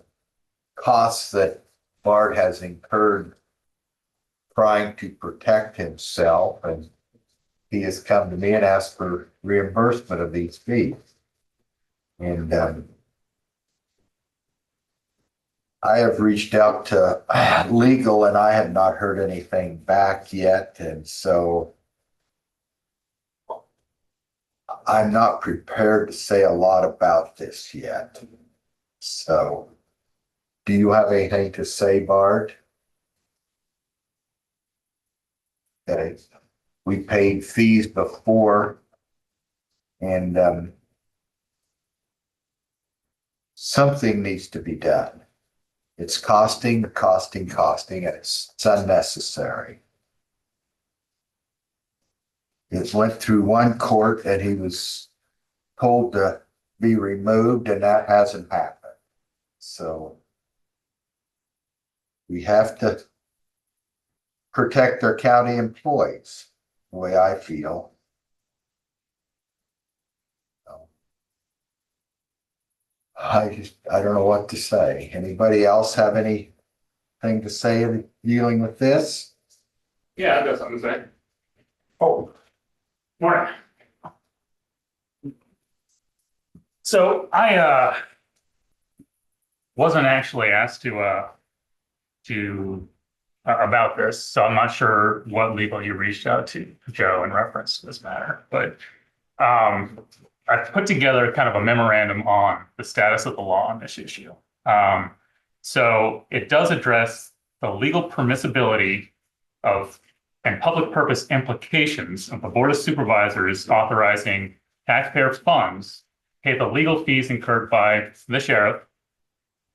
S8: costs that BART has incurred trying to protect himself, and he has come to me and asked for reimbursement of these fees. And I have reached out to legal and I have not heard anything back yet. And so I'm not prepared to say a lot about this yet. So do you have anything to say, Bart? Okay. We paid fees before, and something needs to be done. It's costing, and it's unnecessary. It went through one court and he was told to be removed, and that hasn't happened. So we have to protect our county employees, the way I feel. I don't know what to say. Anybody else have anything to say dealing with this?
S14: Yeah, I've got something to say.
S8: Oh,
S14: Morning. So I wasn't actually asked to about this, so I'm not sure what legal you reached out to, Joe, in reference to this matter, but I've put together kind of a memorandum on the status of the law on this issue. So it does address the legal permissibility of and public purpose implications of the Board of Supervisors authorizing taxpayer funds to pay the legal fees incurred by the sheriff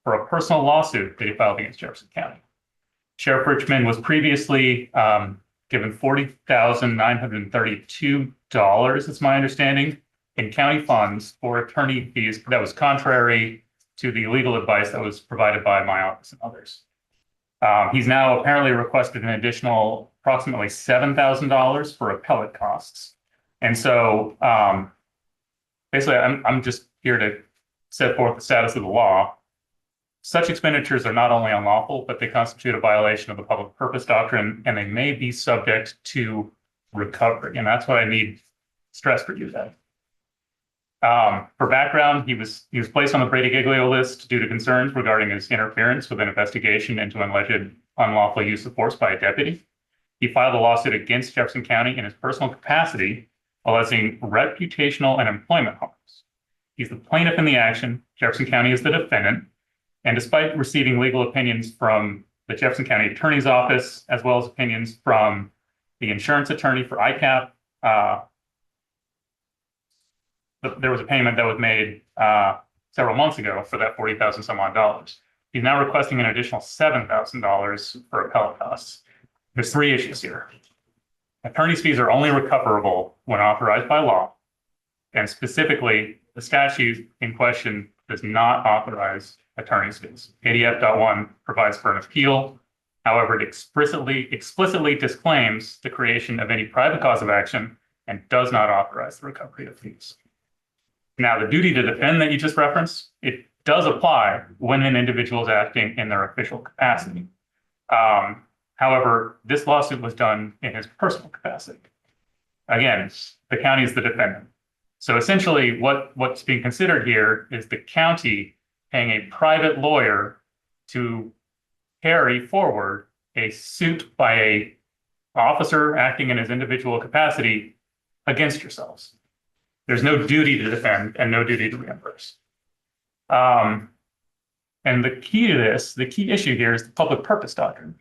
S14: for a personal lawsuit that he filed against Jefferson County. Sheriff Richmond was previously given $40,932, it's my understanding, in county funds for attorney fees that was contrary to the legal advice that was provided by my office and others. He's now apparently requested an additional approximately $7,000 for appellate costs. And so basically, I'm just here to set forth the status of the law. Such expenditures are not only unlawful, but they constitute a violation of the public purpose doctrine, and they may be subject to recovery. And that's what I need stress for you then. For background, he was placed on the Brady Giglio list due to concerns regarding his interference with an investigation into an alleged unlawful use of force by a deputy. He filed a lawsuit against Jefferson County in his personal capacity, alleging reputational and employment harms. He's the plaintiff in the action. Jefferson County is the defendant. And despite receiving legal opinions from the Jefferson County Attorney's Office, as well as opinions from the insurance attorney for ICAP, there was a payment that was made several months ago for that $40,000 some odd dollars. He's now requesting an additional $7,000 for appellate costs. There's three issues here. Attorney's fees are only recoverable when authorized by law. And specifically, the statute in question does not authorize attorney's fees. ADF.1 provides for an appeal. However, it explicitly disclaims the creation of any private cause of action and does not authorize the recovery of fees. Now, the duty to defend that you just referenced, it does apply when an individual is acting in their official capacity. However, this lawsuit was done in his personal capacity. Again, the county is the defendant. So essentially what's being considered here is the county paying a private lawyer to carry forward a suit by a officer acting in his individual capacity against yourselves. There's no duty to defend and no duty to reimburse. And the key to this, the key issue here is the public purpose doctrine.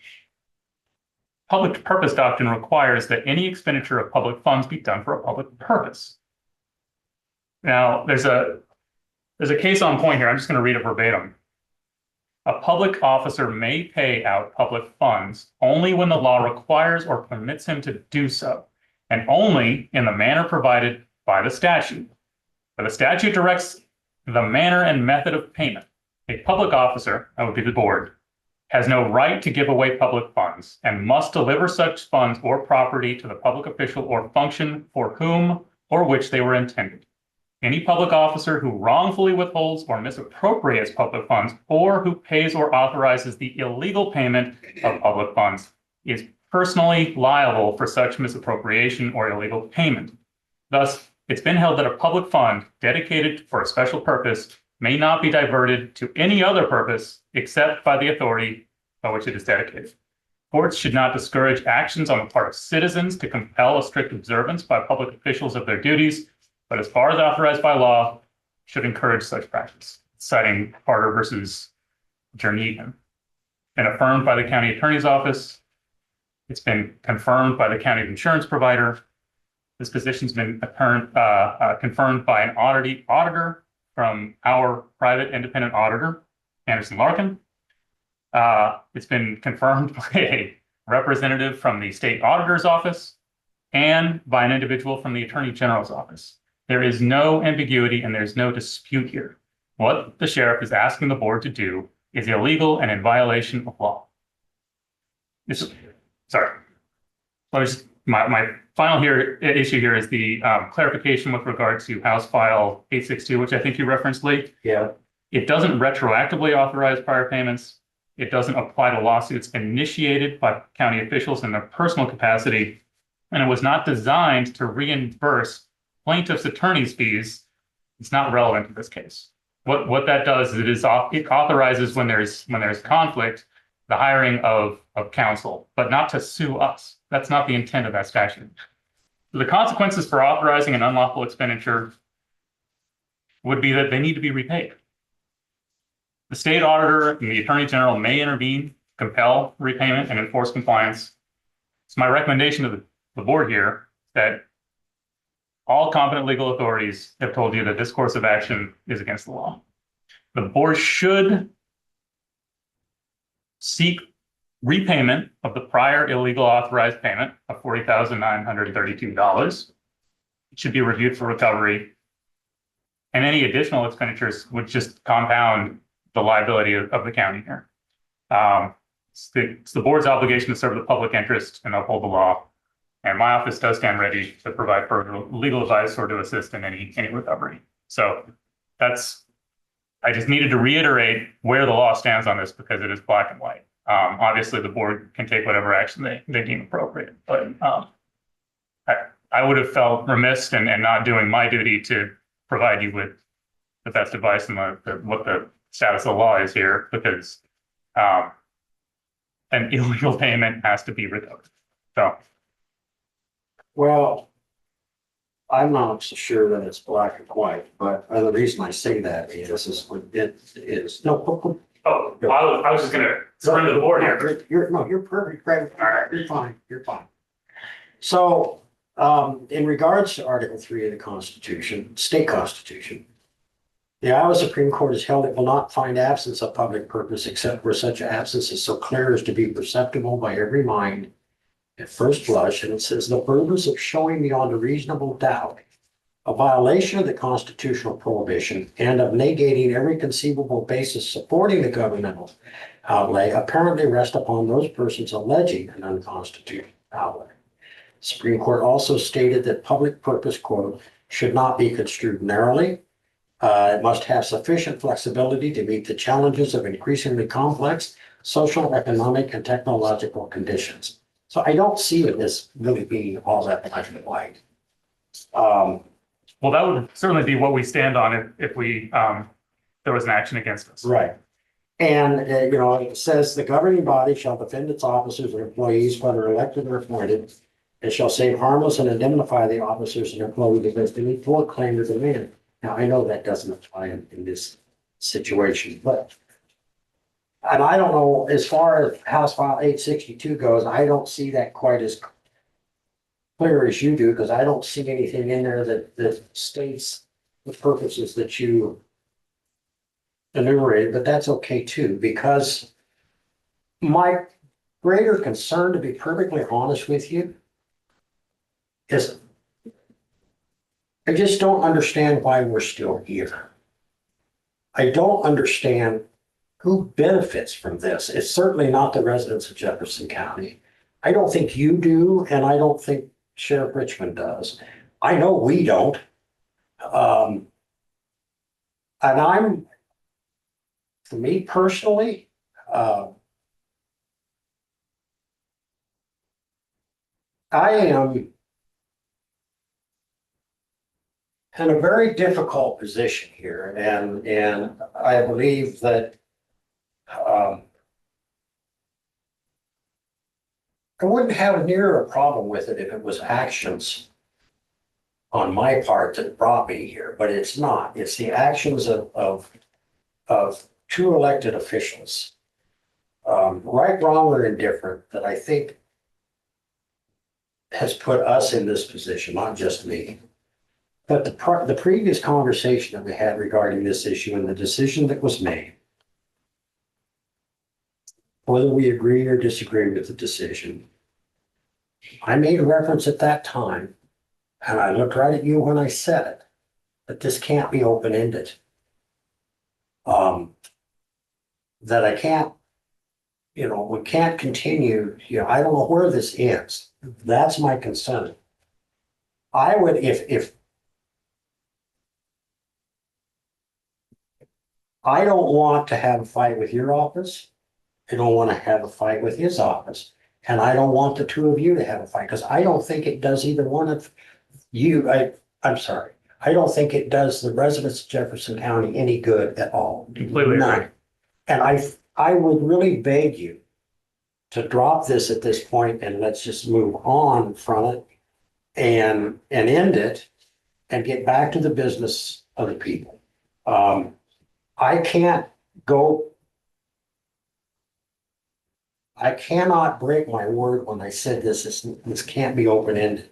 S14: Public purpose doctrine requires that any expenditure of public funds be done for a public purpose. Now, there's a case on point here. I'm just going to read it verbatim. A public officer may pay out public funds only when the law requires or permits him to do so, and only in the manner provided by the statute. But the statute directs the manner and method of payment. A public officer, that would be the board, has no right to give away public funds and must deliver such funds or property to the public official or function for whom or which they were intended. Any public officer who wrongfully withholds or misappropriates public funds or who pays or authorizes the illegal payment of public funds is personally liable for such misappropriation or illegal payment. Thus, it's been held that a public fund dedicated for a special purpose may not be diverted to any other purpose except by the authority by which it is dedicated. Courts should not discourage actions on the part of citizens to compel a strict observance by public officials of their duties, but as far as authorized by law, should encourage such practice. Citing Carter versus Jernigan. Been affirmed by the county attorney's office. It's been confirmed by the county insurance provider. This position's been confirmed by an auditor from our private independent auditor, Anderson Larkin. It's been confirmed by a representative from the state auditor's office and by an individual from the attorney general's office. There is no ambiguity and there's no dispute here. What the sheriff is asking the board to do is illegal and in violation of law. Sorry. My final issue here is the clarification with regard to House File 862, which I think you referenced, Lee.
S1: Yeah.
S14: It doesn't retroactively authorize prior payments. It doesn't apply to lawsuits initiated by county officials in their personal capacity. And it was not designed to reimburse plaintiff's attorney's fees. It's not relevant to this case. What that does is it authorizes when there's conflict, the hiring of counsel, but not to sue us. That's not the intent of that statute. The consequences for authorizing an unlawful expenditure would be that they need to be repaid. The state auditor and the attorney general may intervene, compel repayment, and enforce compliance. It's my recommendation to the board here that all competent legal authorities have told you that this course of action is against the law. The board should seek repayment of the prior illegal authorized payment of $40,932. It should be reviewed for recovery. And any additional expenditures would just compound the liability of the county here. It's the board's obligation to serve the public interest and uphold the law. And my office does stand ready to provide further legal advice or to assist in any recovery. So I just needed to reiterate where the law stands on this because it is black and white. Obviously, the board can take whatever action they deem appropriate, but I would have felt remiss in not doing my duty to provide you with the best advice and what the status of the law is here, because an illegal payment has to be recovered. So,
S1: Well, I'm not so sure that it's black and white, but the reason I say that is no.
S14: I was just gonna surrender the board here.
S1: You're perfect, Greg. All right, you're fine. So, in regards to Article 3 of the Constitution, state constitution, the Iowa Supreme Court has held it will not find absence of public purpose except where such absence is so clear as to be perceptible by every mind at first blush. And it says the purpose of showing beyond a reasonable doubt a violation of the constitutional prohibition and of negating every conceivable basis supporting the governmental outlay apparently rest upon those persons alleging an unconstitutional outlay. The Supreme Court also stated that public purpose, quote, should not be construed narrowly. It must have sufficient flexibility to meet the challenges of increasingly complex social, economic, and technological conditions. So I don't see it as really being all that black and white.
S14: Well, that would certainly be what we stand on if there was an action against us.
S1: Right. And, it says the governing body shall defend its officers and employees, whether elected or appointed, and shall save harmless and indemnify the officers and employees against any full claim or demand. Now, I know that doesn't apply in this situation, and I don't know, as far as House File 862 goes, I don't see that quite as clear as you do, because I don't see anything in there that states the purposes that you enumerated, but that's okay too, because my greater concern, to be perfectly honest with you, is I just don't understand why we're still here. I don't understand who benefits from this. It's certainly not the residents of Jefferson County. I don't think you do, and I don't think Sheriff Richmond does. I know we don't. And for me personally, I am in a very difficult position here, and I believe that um, I wouldn't have near a problem with it if it was actions on my part that brought me here, but it's not. It's the actions of two elected officials, right, wrong, or indifferent, that I think has put us in this position, not just me. But the previous conversation that we had regarding this issue and the decision that was made, whether we agree or disagree with the decision, I made a reference at that time, and I looked right at you when I said it, that this can't be open-ended. That I can't, we can't continue, I don't know where this ends. That's my concern. I would, if I don't want to have a fight with your office, I don't want to have a fight with his office, and I don't want the two of you to have a fight, because I don't think it does either one of you, I'm sorry. I don't think it does the residents of Jefferson County any good at all.
S14: Completely agree.
S1: None. And I would really beg you to drop this at this point and let's just move on from it and end it and get back to the business of the people. I cannot break my word when I said this can't be open-ended.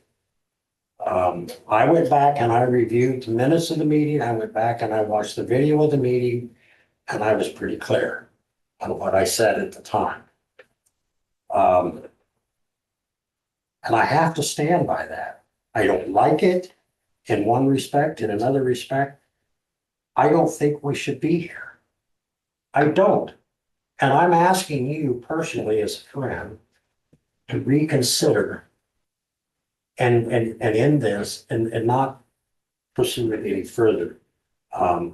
S1: I went back and I reviewed the minutes of the meeting. I went back and I watched the video of the meeting, and I was pretty clear on what I said at the time. And I have to stand by that. I don't like it in one respect. In another respect, I don't think we should be here. I don't. And I'm asking you personally as a friend to reconsider and end this and not pursue it any further.
S14: I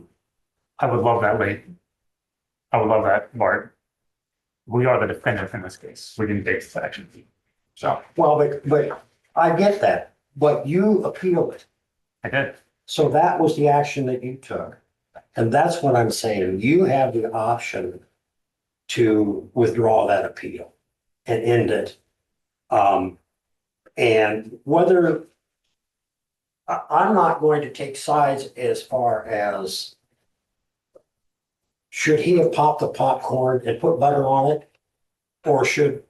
S14: would love that, Lee. I would love that, Bart. We are the defendant in this case. We didn't take this action. So
S1: Well, but I get that, but you appealed it.
S14: I did.
S1: So that was the action that you took. And that's what I'm saying. You have the option to withdraw that appeal and end it. And whether I'm not going to take sides as far as should he have popped the popcorn and put butter on it? Or should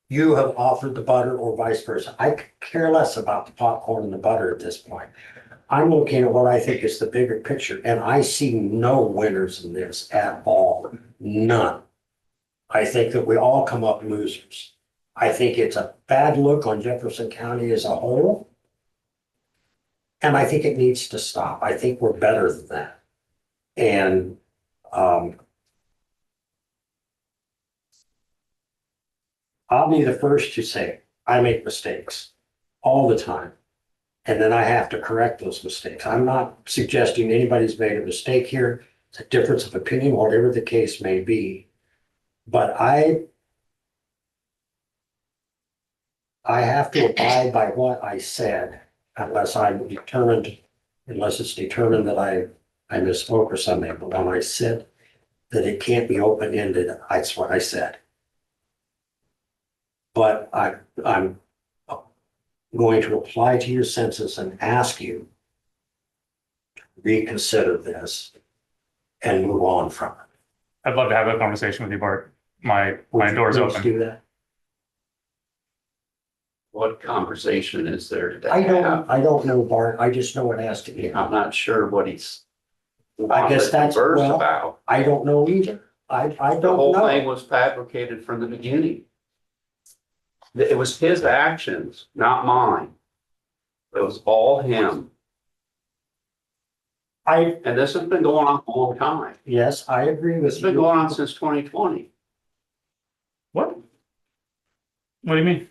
S1: you have offered the butter or vice versa? I could care less about the popcorn and the butter at this point. I'm looking at what I think is the bigger picture, and I see no winners in this at all. None. I think that we all come up losers. I think it's a bad look on Jefferson County as a whole. And I think it needs to stop. I think we're better than that. And I'll be the first to say, I make mistakes all the time. And then I have to correct those mistakes. I'm not suggesting anybody's made a mistake here. It's a difference of opinion, whatever the case may be. But I have to abide by what I said unless it's determined that I misspoke or something. But when I said that it can't be open-ended, that's what I said. But I'm going to apply to your census and ask you to reconsider this and move on from it.
S14: I'd love to have a conversation with you, Bart. My
S1: Would you
S14: door's
S1: please
S14: open.
S1: do that?
S15: What conversation is there to
S1: I
S15: have?
S1: don't know, Bart. I just know it has to be.
S15: I'm not sure what he's.
S1: I guess that's,
S15: converse
S1: well,
S15: about.
S1: I don't know either. I
S15: The
S1: don't
S15: whole thing
S1: know.
S15: was fabricated from the beginning. It was his actions, not mine. It was all him. And this has been going on a long time.
S1: Yes, I agree with
S15: It's been
S1: you.
S15: going on since 2020.
S14: What? What do you mean?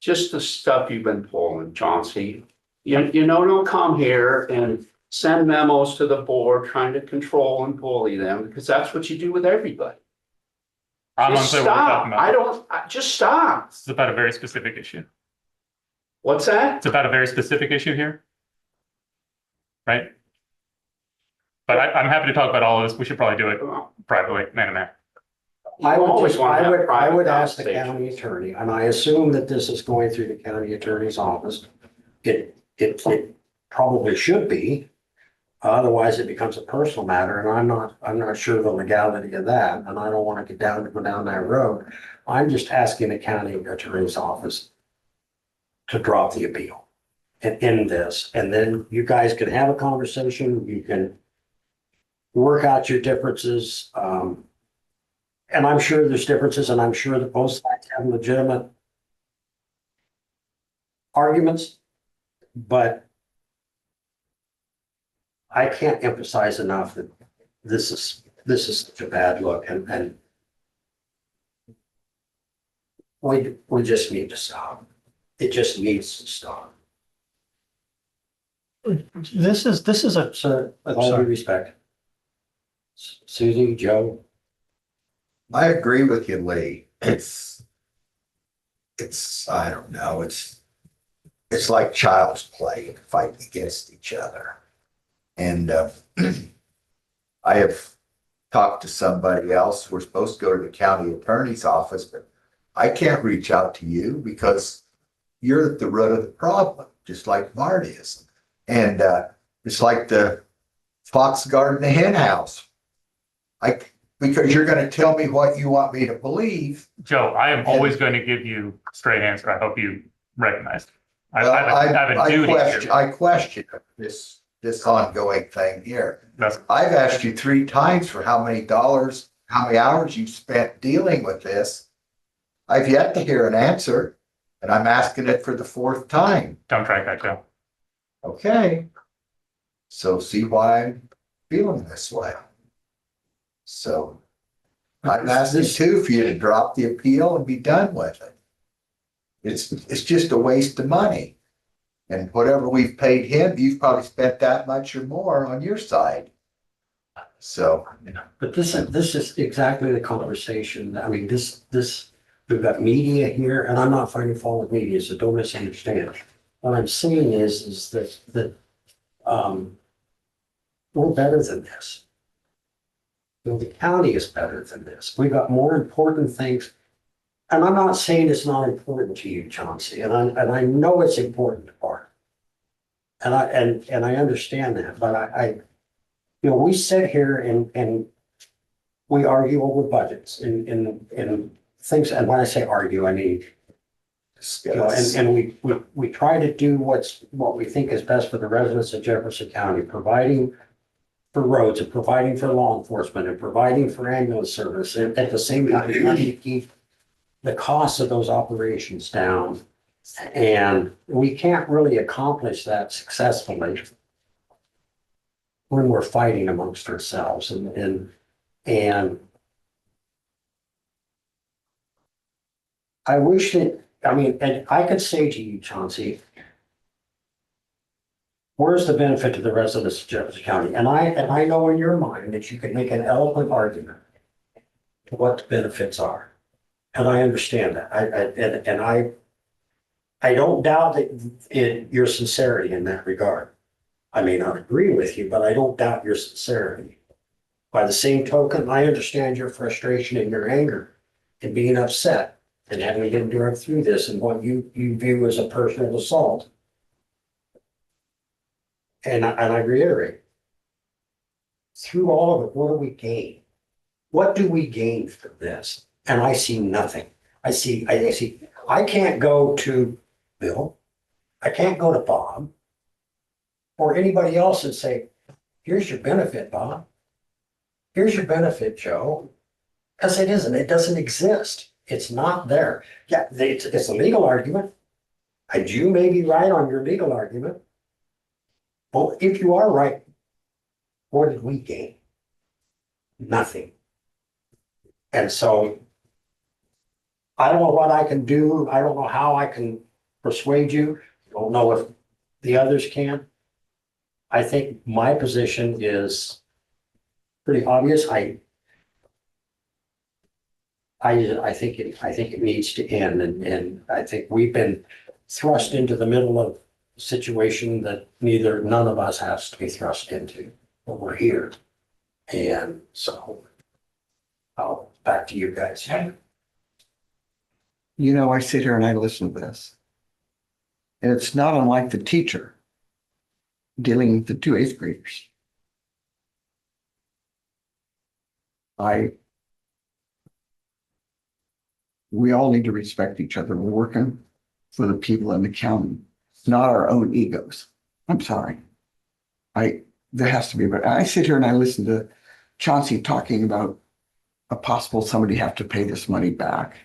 S15: Just the stuff you've been pulling, Chauncey. Don't come here and send memos to the board trying to control and bully them, because that's what you do with everybody.
S14: I'm
S15: Just
S14: unclear what we're talking
S15: stop.
S14: about.
S15: Just stop.
S14: This is about a very specific issue.
S15: What's that?
S14: It's about a very specific issue here. Right? But I'm happy to talk about all of this. We should probably do it privately, man to man.
S1: I would
S15: always
S1: just,
S15: wanna have
S1: I would
S15: private
S1: ask the
S15: conversations.
S1: county attorney, and I assume that this is going through the county attorney's office. It probably should be. Otherwise, it becomes a personal matter, and I'm not sure the legality of that, and I don't want to go down that road. I'm just asking the county attorney's office to drop the appeal and end this, and then you guys can have a conversation, you can work out your differences. And I'm sure there's differences, and I'm sure that both sides have legitimate arguments, but I can't emphasize enough that this is such a bad look, and we just need to stop. It just needs to stop.
S6: This is a,
S1: So, with all due respect, Susie, Joe,
S8: I agree with you, Lee. I don't know, it's like child's play, fighting against each other. And I have talked to somebody else. We're supposed to go to the county attorney's office, but I can't reach out to you because you're at the root of the problem, just like Bart is. And it's like the fox guarding the hen house. Because you're going to tell me what you want me to believe.
S14: Joe, I am always going to give you a straight answer. I hope you recognize. I have a duty here.
S8: I question this ongoing thing here.
S14: That's,
S8: I've asked you 3 times for how many hours you've spent dealing with this. I've yet to hear an answer, and I'm asking it for the 4th time.
S14: don't track that, Joe.
S8: Okay. So see why I'm feeling this way. So I'm asking too for you to drop the appeal and be done with it. It's just a waste of money. And whatever we've paid him, you've probably spent that much or more on your side. So.
S1: but this is exactly the conversation. I mean, we've got media here, and I'm not finding fault with media, so don't misunderstand. What I'm saying is that we're better than this. You know, the county is better than this. We've got more important things. And I'm not saying it's not important to you, Chauncey, and I know it's important to Bart. And I understand that, but you know, we sit here and we argue over budgets and things, and when I say argue, I mean, you know, and we try to do what we think is best for the residents of Jefferson County, providing for roads and providing for law enforcement and providing for ambulance service, and at the same time, trying to keep the costs of those operations down. And we can't really accomplish that successfully when we're fighting amongst ourselves, and I wish that, I mean, and I could say to you, Chauncey, where's the benefit to the residents of Jefferson County? And I know in your mind that you can make an eloquent argument to what the benefits are. And I understand that. I don't doubt your sincerity in that regard. I may not agree with you, but I don't doubt your sincerity. By the same token, I understand your frustration and your anger and being upset and having to endure through this and what you view as a personal assault. And I reiterate, through all of it, what do we gain? What do we gain from this? And I see nothing. I can't go to Bill. I can't go to Bob or anybody else and say, here's your benefit, Bob. Here's your benefit, Joe. Because it doesn't exist. It's not there. Yeah, it's a legal argument. You may be right on your legal argument. Well, if you are right, what did we gain? Nothing. And so I don't know what I can do. I don't know how I can persuade you. I don't know if the others can. I think my position is pretty obvious. I think it needs to end, and I think we've been thrust into the middle of a situation that none of us has to be thrust into, but we're here. And so back to you guys.
S9: You know, I sit here and I listen to this. And it's not unlike the teacher dealing with the two eighth graders. We all need to respect each other. We're working for the people in the county, not our own egos. I'm sorry. There has to be, but I sit here and I listen to Chauncey talking about a possible somebody have to pay this money back.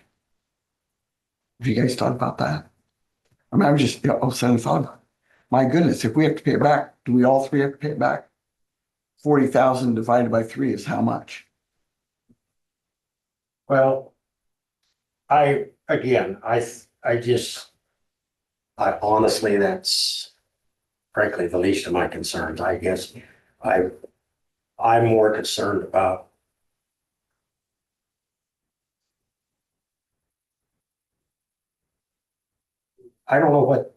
S9: Have you guys thought about that? I mean, I'm just all of a sudden thought about it. My goodness, if we have to pay it back, do we all three have to pay it back? 40,000 divided by 3 is how much?
S1: Well, I honestly, that's frankly the least of my concerns. I guess I'm more concerned about I don't know what.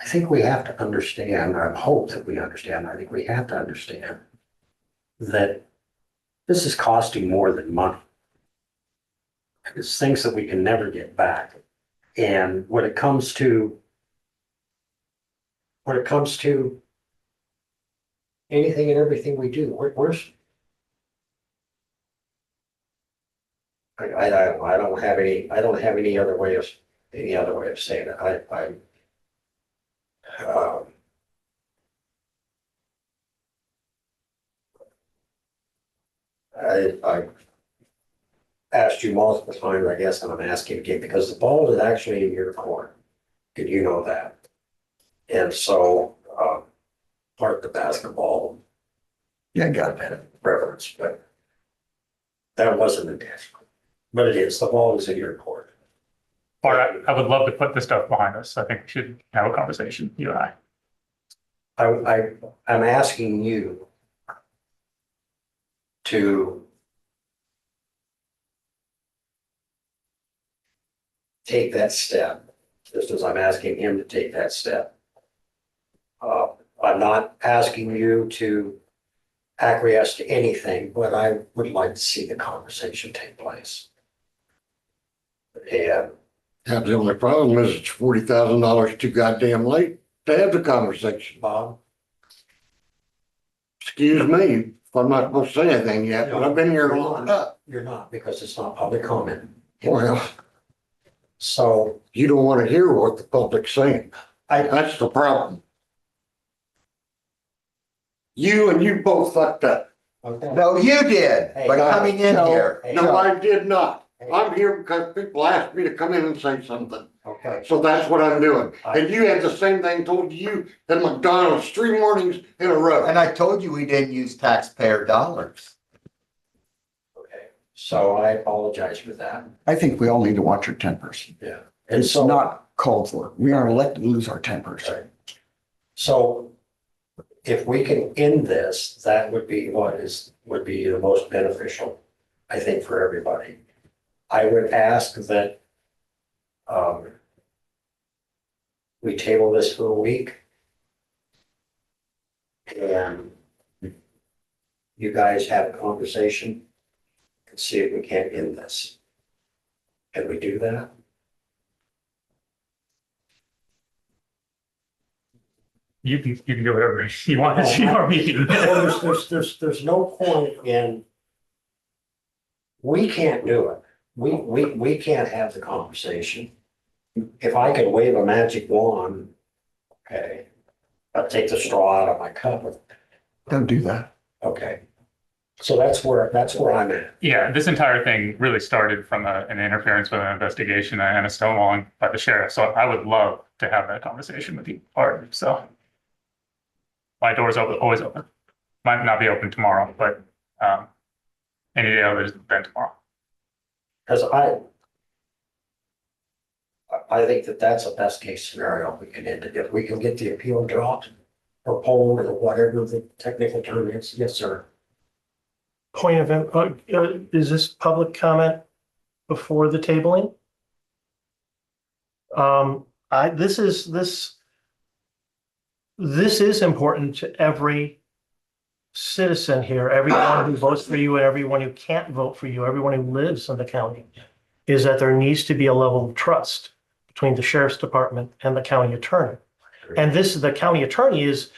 S1: I think we have to understand, I hope that we understand, I think we have to understand that this is costing more than money. It's things that we can never get back. And when it comes to anything and everything we do, I don't have any other way of saying it. I asked you multiple times, I guess, and I'm asking again, because the ball is actually in your court. Did you know that? And so, part of the basketball.
S9: Yeah, I got
S1: had a preference, but that wasn't intentional. But it is, the ball is in your court.
S14: Bart, I would love to put this stuff behind us. I think we should have a conversation, you and I.
S1: I'm asking you to take that step, just as I'm asking him to take that step. I'm not asking you to acquiesce to anything, but I would like to see the conversation take place. And
S16: The only problem is it's $40,000 too goddamn late to have the conversation.
S1: Bob,
S16: Excuse me, if I'm not supposed to say anything yet, but I've been here long enough.
S1: you're not, because it's not public comment.
S16: Well,
S1: So
S16: you don't want to hear what the public's saying. That's the problem. You both fucked up.
S1: okay.
S8: No, you did, by coming in here.
S16: No, I did not. I'm here because people asked me to come in and say something.
S1: Okay.
S16: So that's what I'm doing. And you had the same thing told to you at McDonald's 3 mornings in a row.
S8: And I told you we didn't use taxpayer dollars.
S1: Okay. So I apologize for that.
S9: I think we all need to watch our tempers.
S1: Yeah. And
S9: It's
S1: so
S9: not called for. We are elected to lose our tempers.
S1: Right. So if we can end this, that would be would be the most beneficial, I think, for everybody. I would ask that we table this for a week. And you guys have a conversation and see if we can't end this. Can we do that?
S14: You can do whatever you want. It's your meeting.
S1: Well, there's no point in, we can't do it. We can't have the conversation. If I could wave a magic wand, okay, I'll take the straw out of my cup.
S9: Don't do that.
S1: Okay. So that's where I'm at.
S14: Yeah, this entire thing really started from an interference with an investigation and a stonewalling by the sheriff. So I would love to have that conversation with you, Art. So my door's open, always open. Might not be open tomorrow, but any day other than tomorrow.
S1: Because I think that's a best case scenario. We can end it. If we can get the appeal dropped or pulled or whatever the technical term is. Yes, sir.
S6: Point of, is this public comment? before the tabling. This is important to every citizen here, everyone who votes for you and everyone who can't vote for you, everyone who lives in the county, is that there needs to be a level of trust between the sheriff's department and the county attorney. And the county attorney is,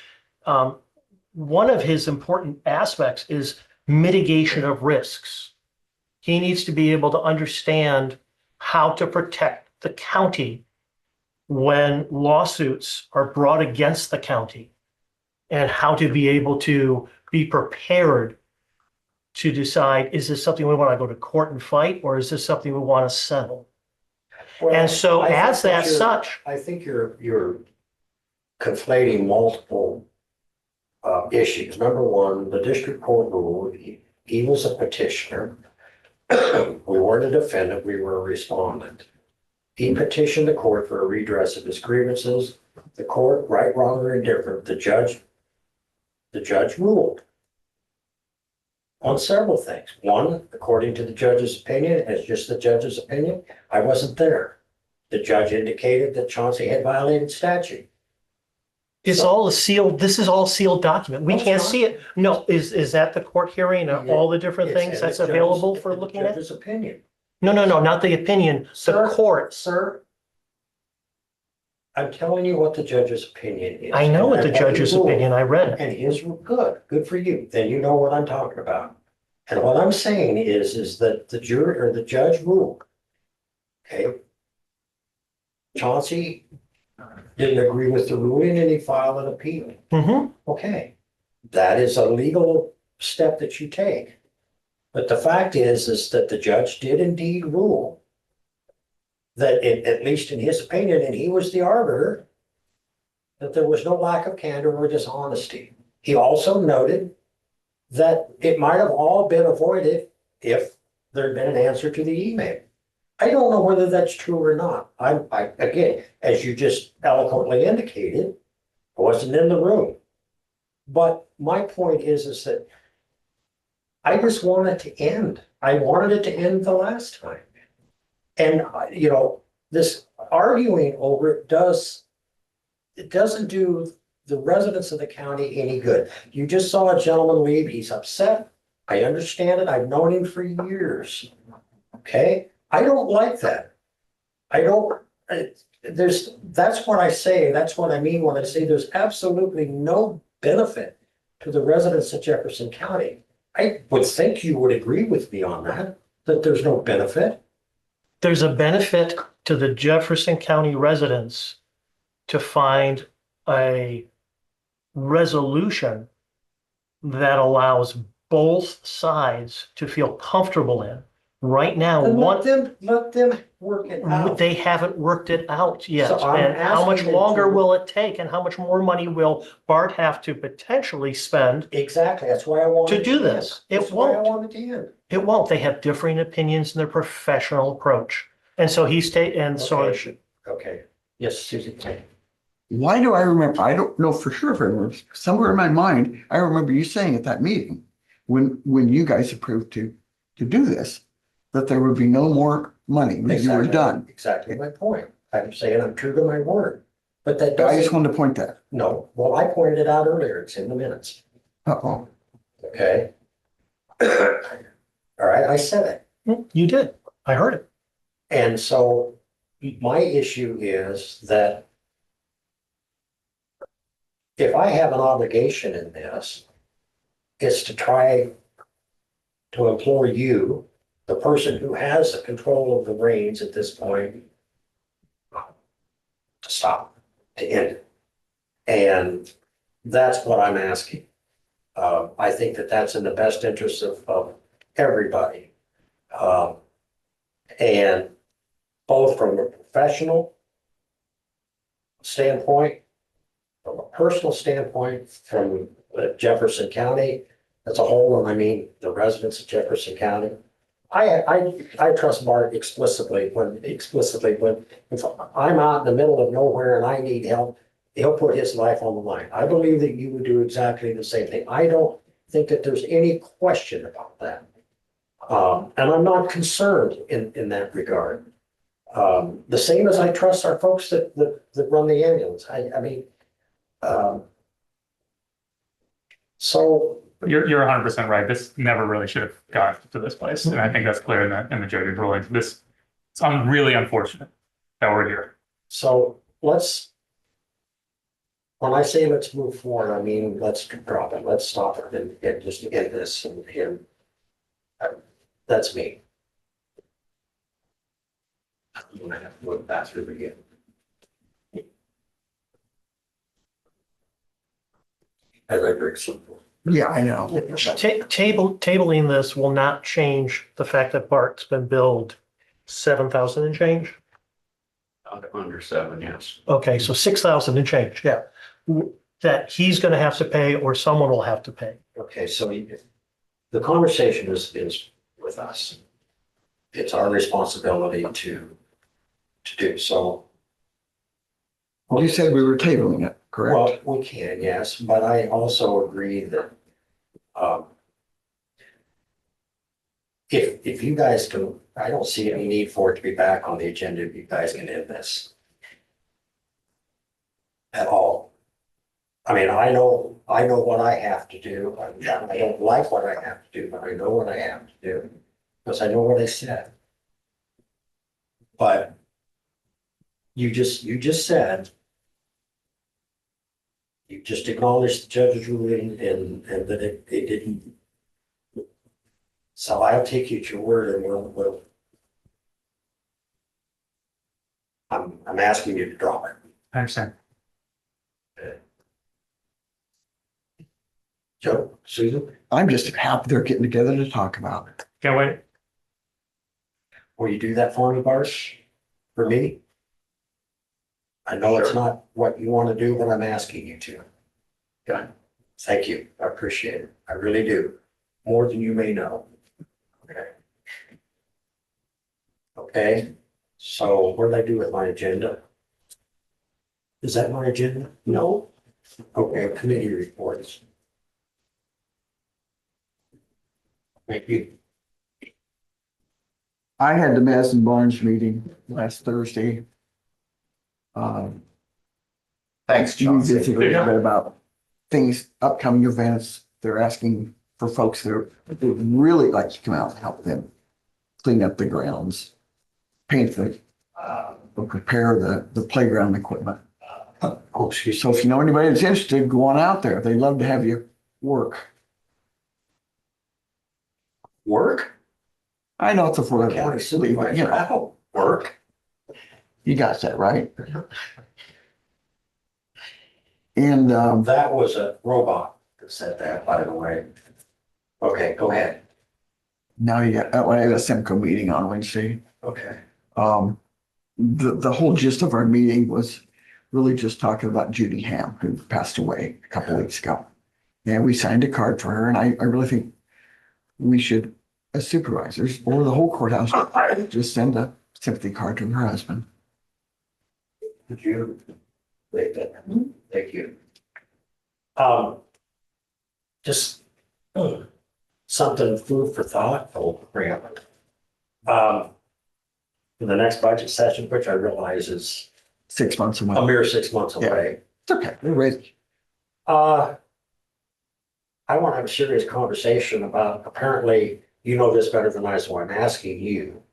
S6: one of his important aspects is mitigation of risks. He needs to be able to understand how to protect the county when lawsuits are brought against the county, and how to be able to be prepared to decide, is this something we want to go to court and fight, or is this something we want to settle? And so
S1: I think
S6: as that
S1: you're-
S6: such,
S1: I think you're conflating multiple issues. Number one, the district court ruled he was a petitioner. We weren't a defendant, we were a respondent. He petitioned the court for a redress of his grievances. The court, right, wrong, or indifferent, the judge ruled on several things. One, according to the judge's opinion, as just the judge's opinion, I wasn't there. The judge indicated that Chauncey had violated statute.
S6: it's all a sealed, this is all sealed document. We
S1: No, it's
S6: can't
S1: not.
S6: see it. No, is that the court hearing and all the different
S1: It's
S6: things
S1: in
S6: that's
S1: the judge's-
S6: available for
S1: it's in the
S6: looking at?
S1: Judge's opinion.
S6: No, not the opinion, the
S1: Sir,
S6: court.
S1: Sir, I'm telling you what the judge's opinion is.
S6: I know what the
S1: And he
S6: judge's
S1: ruled.
S6: opinion, I read it.
S1: And his were good for you. Then you know what I'm talking about. And what I'm saying is that the jury or the judge ruled. Okay. Chauncey didn't agree with the ruling and he filed an appeal.
S6: Mm-hmm.
S1: Okay, that is a legal step that you take. But the fact is that the judge did indeed rule that at least in his opinion, and he was the arbiter, that there was no lack of candor or dishonesty. He also noted that it might have all been avoided if there had been an answer to the email. I don't know whether that's true or not. Again, as you just eloquently indicated, I wasn't in the room. But my point is that I just want it to end. I wanted it to end the last time. And, this arguing over it doesn't do the residents of the county any good. You just saw a gentleman leave. He's upset. I understand it. I've known him for years. Okay? I don't like that. That's what I say. That's what I mean when I say there's absolutely no benefit to the residents of Jefferson County. I would think you would agree with me on that there's no benefit.
S6: There's a benefit to the Jefferson County residents to find a resolution that allows both sides to feel comfortable in. Right now,
S1: And let them work it out.
S6: they haven't worked it out yet.
S1: So I'm
S6: And how much
S1: asking them
S6: longer
S1: to-
S6: will it take, and how much more money will Bart have to potentially spend?
S1: Exactly. That's why I wanted
S6: To do
S1: end.
S6: this. It
S1: That's why I
S6: won't.
S1: wanted to end.
S6: It won't. They have differing opinions in their professional approach. And so
S1: Okay. Okay. Yes, Susie.
S9: Why do I remember? I don't know for sure if I remember. Somewhere in my mind, I remember you saying at that meeting, when you guys approved to do this, that there would be no more money, that you were
S1: Exactly.
S9: done.
S1: Exactly my point. I'm saying I'm true to my word. But that
S9: I just
S1: doesn't,
S9: wanted to point that.
S1: no, well, I pointed it out earlier. It's in the minutes.
S9: Uh-oh.
S1: Okay? All right, I said it.
S6: you did. I heard it.
S1: And so my issue is that if I have an obligation in this, it's to try to implore you, the person who has the control of the reins at this point, to stop, to end it. And that's what I'm asking. I think that that's in the best interest of everybody. And both from a professional standpoint, from a personal standpoint, from Jefferson County as a whole, and I mean the residents of Jefferson County. I trust Bart explicitly when if I'm out in the middle of nowhere and I need help, he'll put his life on the line. I believe that you would do exactly the same thing. I don't think that there's any question about that. And I'm not concerned in that regard. The same as I trust our folks that run the ambulance. I mean, so,
S14: You're 100% right. This never really should have got to this place. And I think that's clear in the judge's ruling. It's really unfortunate that we're here.
S1: so when I say let's move forward, I mean, let's drop it, let's stop it and just end this and that's me. I'm gonna have to go to the bathroom again. As I drink some.
S9: Yeah, I know.
S6: Tabling this will not change the fact that Bart's been billed 7,000 and change.
S15: Under 7, yes.
S6: Okay, so 6,000 and change, yeah. That he's gonna have to pay or someone will have to pay.
S1: Okay, so the conversation is with us. It's our responsibility to do so.
S9: Well, you said we were tabling it, correct?
S1: Well, we can, yes, but I also agree that if you guys can, I don't see any need for it to be back on the agenda if you guys can end this. At all. I mean, I know what I have to do. I don't like what I have to do, but I know what I have to do. Because I know what I said. But you just said, you just acknowledged the judge's ruling and that it didn't. So I'll take you at your word and we'll. I'm asking you to drop it.
S14: I understand.
S1: Joe, Susan,
S9: I'm just happy they're getting together to talk about it.
S14: Can't wait.
S1: will you do that for me, Bart? For me? I know it's not what you want to do, but I'm asking you to. Okay. Thank you. I appreciate it. I really do. More than you may know. Okay. Okay, so what did I do with my agenda? Is that my agenda? No. Okay, committee reports. Thank you.
S9: I had the Madison Barnes meeting last Thursday.
S8: Thanks,
S9: We
S8: John.
S9: visited a little bit about things, upcoming events. They're asking for folks that would really like to come out and help them clean up the grounds, paint or prepare the playground equipment.
S1: Oh, excuse
S9: So if you know anybody that's interested, go on out there. They'd love to have you work.
S1: Work?
S9: I know it's a four
S1: County
S9: but
S1: supervisor,
S9: you know,
S1: I don't work.
S9: you got that right. And
S1: That was a robot that said that, by the way. Okay, go ahead.
S9: now you got, I had a Simco meeting on Wednesday.
S1: Okay.
S9: The whole gist of our meeting was really just talking about Judy Ham, who passed away a couple weeks ago. And we signed a card for her, and I really think we should, as supervisors, or the whole courthouse, just send a sympathy card to her husband.
S1: Did you? Thank you. Just something food for thought, I'll bring up. For the next budget session, which I realize is
S9: 6 months
S1: a
S9: away.
S1: mere 6 months away.
S9: It's okay, we're ready.
S1: I want to have a serious conversation about, apparently, you know this better than I, so I'm asking you.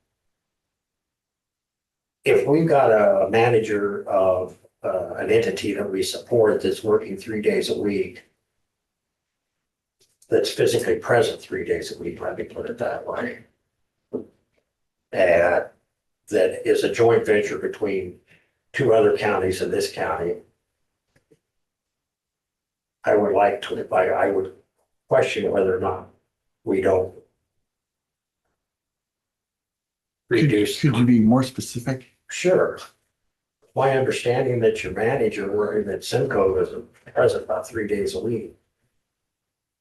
S1: If we've got a manager of an entity that we support that's working 3 days a week, that's physically present 3 days a week, let me put it that way. And that is a joint venture between 2 other counties in this county. I would like to, I would question whether or not we don't reduce.
S9: Could you be more specific?
S1: Sure. My understanding that your manager working at Simcoe is present about 3 days a week.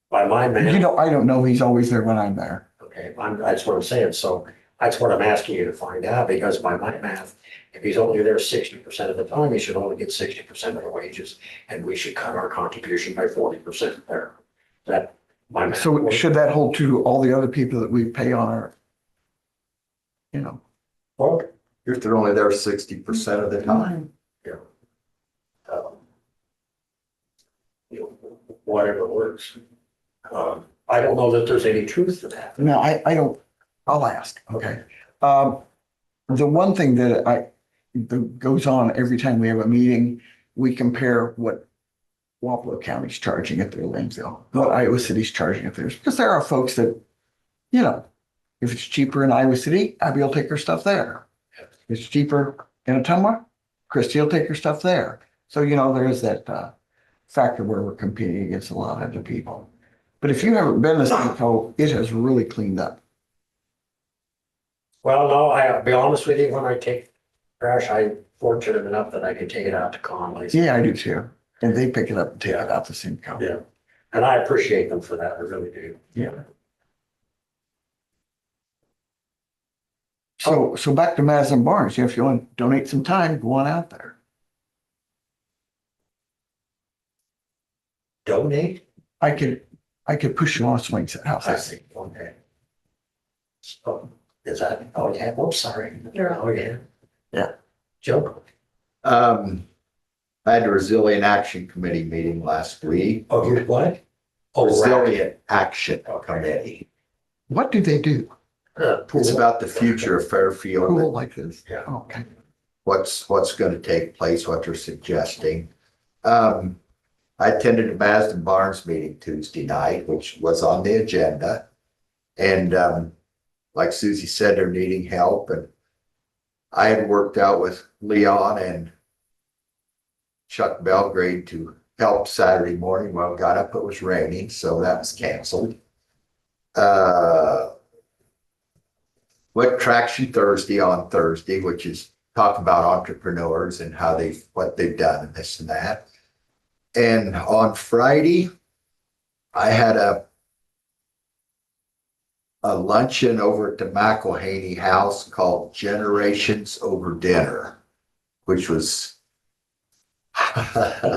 S1: By my
S9: You
S1: man,
S9: know, I don't know. He's always there when I'm there.
S1: okay, that's what I'm saying. So that's what I'm asking you to find out, because by my math, if he's only there 60% of the time, he should only get 60% of the wages. And we should cut our contribution by 40% there. That my.
S9: So should that hold to all the other people that we pay on our, you know?
S1: Well,
S8: If they're only there 60% of the time.
S1: um, whatever works. I don't know that there's any truth to that.
S9: No, I don't, I'll ask, okay? The one thing that goes on every time we have a meeting, we compare what Wapello County's charging at their landfill, what Iowa City's charging at theirs, because there are folks that, you know, if it's cheaper in Iowa City, Abby will take her stuff there. If it's cheaper in Ottumwa, Christie will take her stuff there. So, you know, there is that factor where we're competing against a lot of other people. But if you haven't been to Simcoe, it has really cleaned up.
S1: Well, no, I'll be honest with you, when I take trash, I'm fortunate enough that I can take it out to Conley's.
S9: Yeah, I do too. And they pick it up and take it out to Simcoe.
S1: Yeah, and I appreciate them for that, I really do.
S9: Yeah. So back to Madison Barnes, if you want to donate some time, go on out there.
S1: Donate?
S9: I could push you on a swing set. How's
S1: I
S9: that?
S1: see, okay. So, is that, oh, yeah, oh, sorry.
S5: You're
S1: Oh, yeah.
S9: Yeah.
S1: Joe?
S8: I had a Resilient Action Committee meeting last week.
S1: Oh, you what? Oh, right.
S8: Resilient Action Committee.
S9: What do they do?
S8: It's about the future of Fairfield.
S9: Pool like this?
S1: Yeah.
S9: Okay.
S8: What's going to take place, what they're suggesting. I attended a Madison Barnes meeting Tuesday night, which was on the agenda. And like Susie said, they're needing help. And I had worked out with Leon and Chuck Belgrade to help Saturday morning. Well, got up, it was raining, so that was canceled. Went Traction Thursday on Thursday, which is talk about entrepreneurs and how what they've done and this and that. And on Friday, I had a luncheon over at the McElhaney House called Generations Over Dinner, which was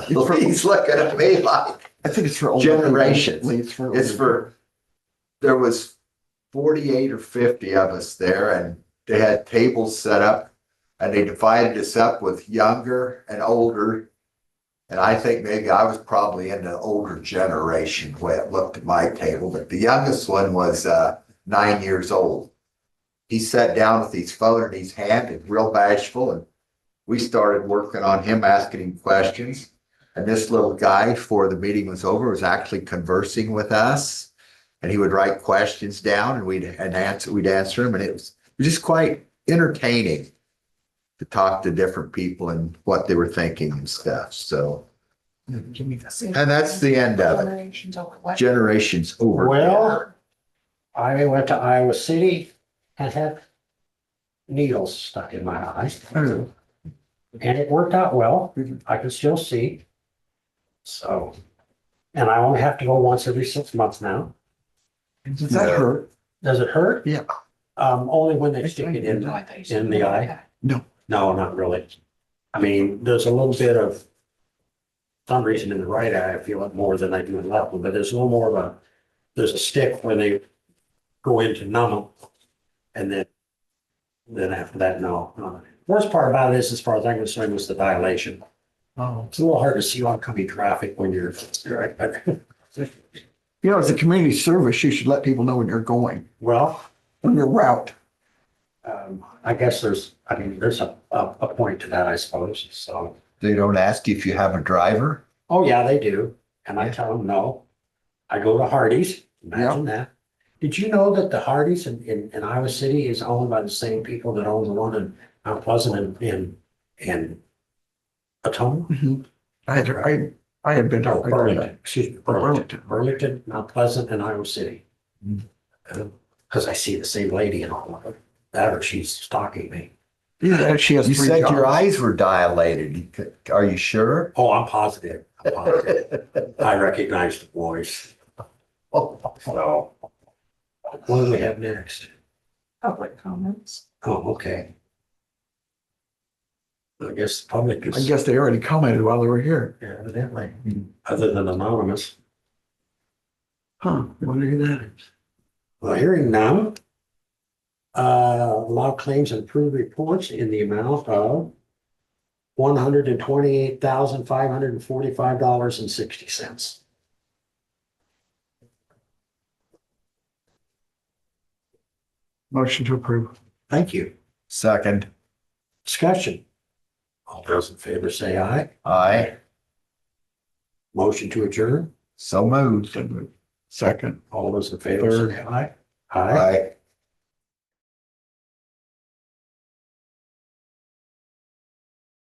S8: he's looking at me like
S9: I think it's for older people.
S8: generations.
S9: It's for
S8: There was 48 or 50 of us there, and they had tables set up, and they divided us up with younger and older. And I think maybe I was probably in the older generation when it looked at my table, but the youngest one was 9 years old. He sat down with his phone in his hand and real bashful, and we started working on him, asking him questions. And this little guy, before the meeting was over, was actually conversing with us. And he would write questions down, and we'd answer them, and it was just quite entertaining to talk to different people and what they were thinking and stuff. So,
S9: Give me this.
S8: and that's the end of it.
S5: Generations over what?
S8: Generations over.
S1: Well, I went to Iowa City and had needles stuck in my eye. And it worked out well. I could still see. So, and I only have to go once every 6 months now.
S9: Does that hurt?
S1: Does it hurt?
S9: Yeah.
S1: Only when they stick it in the eye.
S9: No.
S1: No, not really. I mean, there's a little bit of some reason in the right eye, I feel it more than I do in the left one, but there's a little more of there's a stick when they go into numb them. And then after that, no. Worst part about this, as far as I'm concerned, was the dilation.
S9: Oh.
S1: It's a little hard to see oncoming traffic when you're right.
S9: You know, as a community service, you should let people know when you're going,
S1: Well,
S9: on your route.
S1: I guess there's a point to that, I suppose. So,
S8: They don't ask you if you have a driver.
S1: oh yeah, they do. And I tell them no. I go to Hardee's. Imagine that. Did you know that the Hardee's in Iowa City is owned by the same people that own the one in Mount Pleasant and Atone?
S9: I had been to
S1: Burlington, excuse me,
S9: Burlington.
S1: Burlington, Mount Pleasant, and Iowa City. Because I see the same lady in all of them. That or she's stalking me.
S9: Yeah, she has
S8: You
S9: 3
S8: said your
S9: jobs.
S8: eyes were dilated. Are you sure?
S1: Oh, I'm positive. I'm positive. I recognize the voice. So, what do we have next?
S5: Public comments.
S1: Oh, okay. I guess the public
S9: I
S1: is
S9: guess they already commented while they were here.
S1: evidently, other than anonymous.
S9: Huh, wonder who that is.
S1: Well, hearing none. Allow claims and approve reports in the amount of $128,545.60.
S7: Motion to approve.
S1: Thank you.
S8: Second,
S1: Discussion. All those in favor say aye.
S8: aye,
S1: Motion to adjourn.
S8: so moved.
S7: Second.
S1: All those in favor say aye. Aye.
S8: Aye.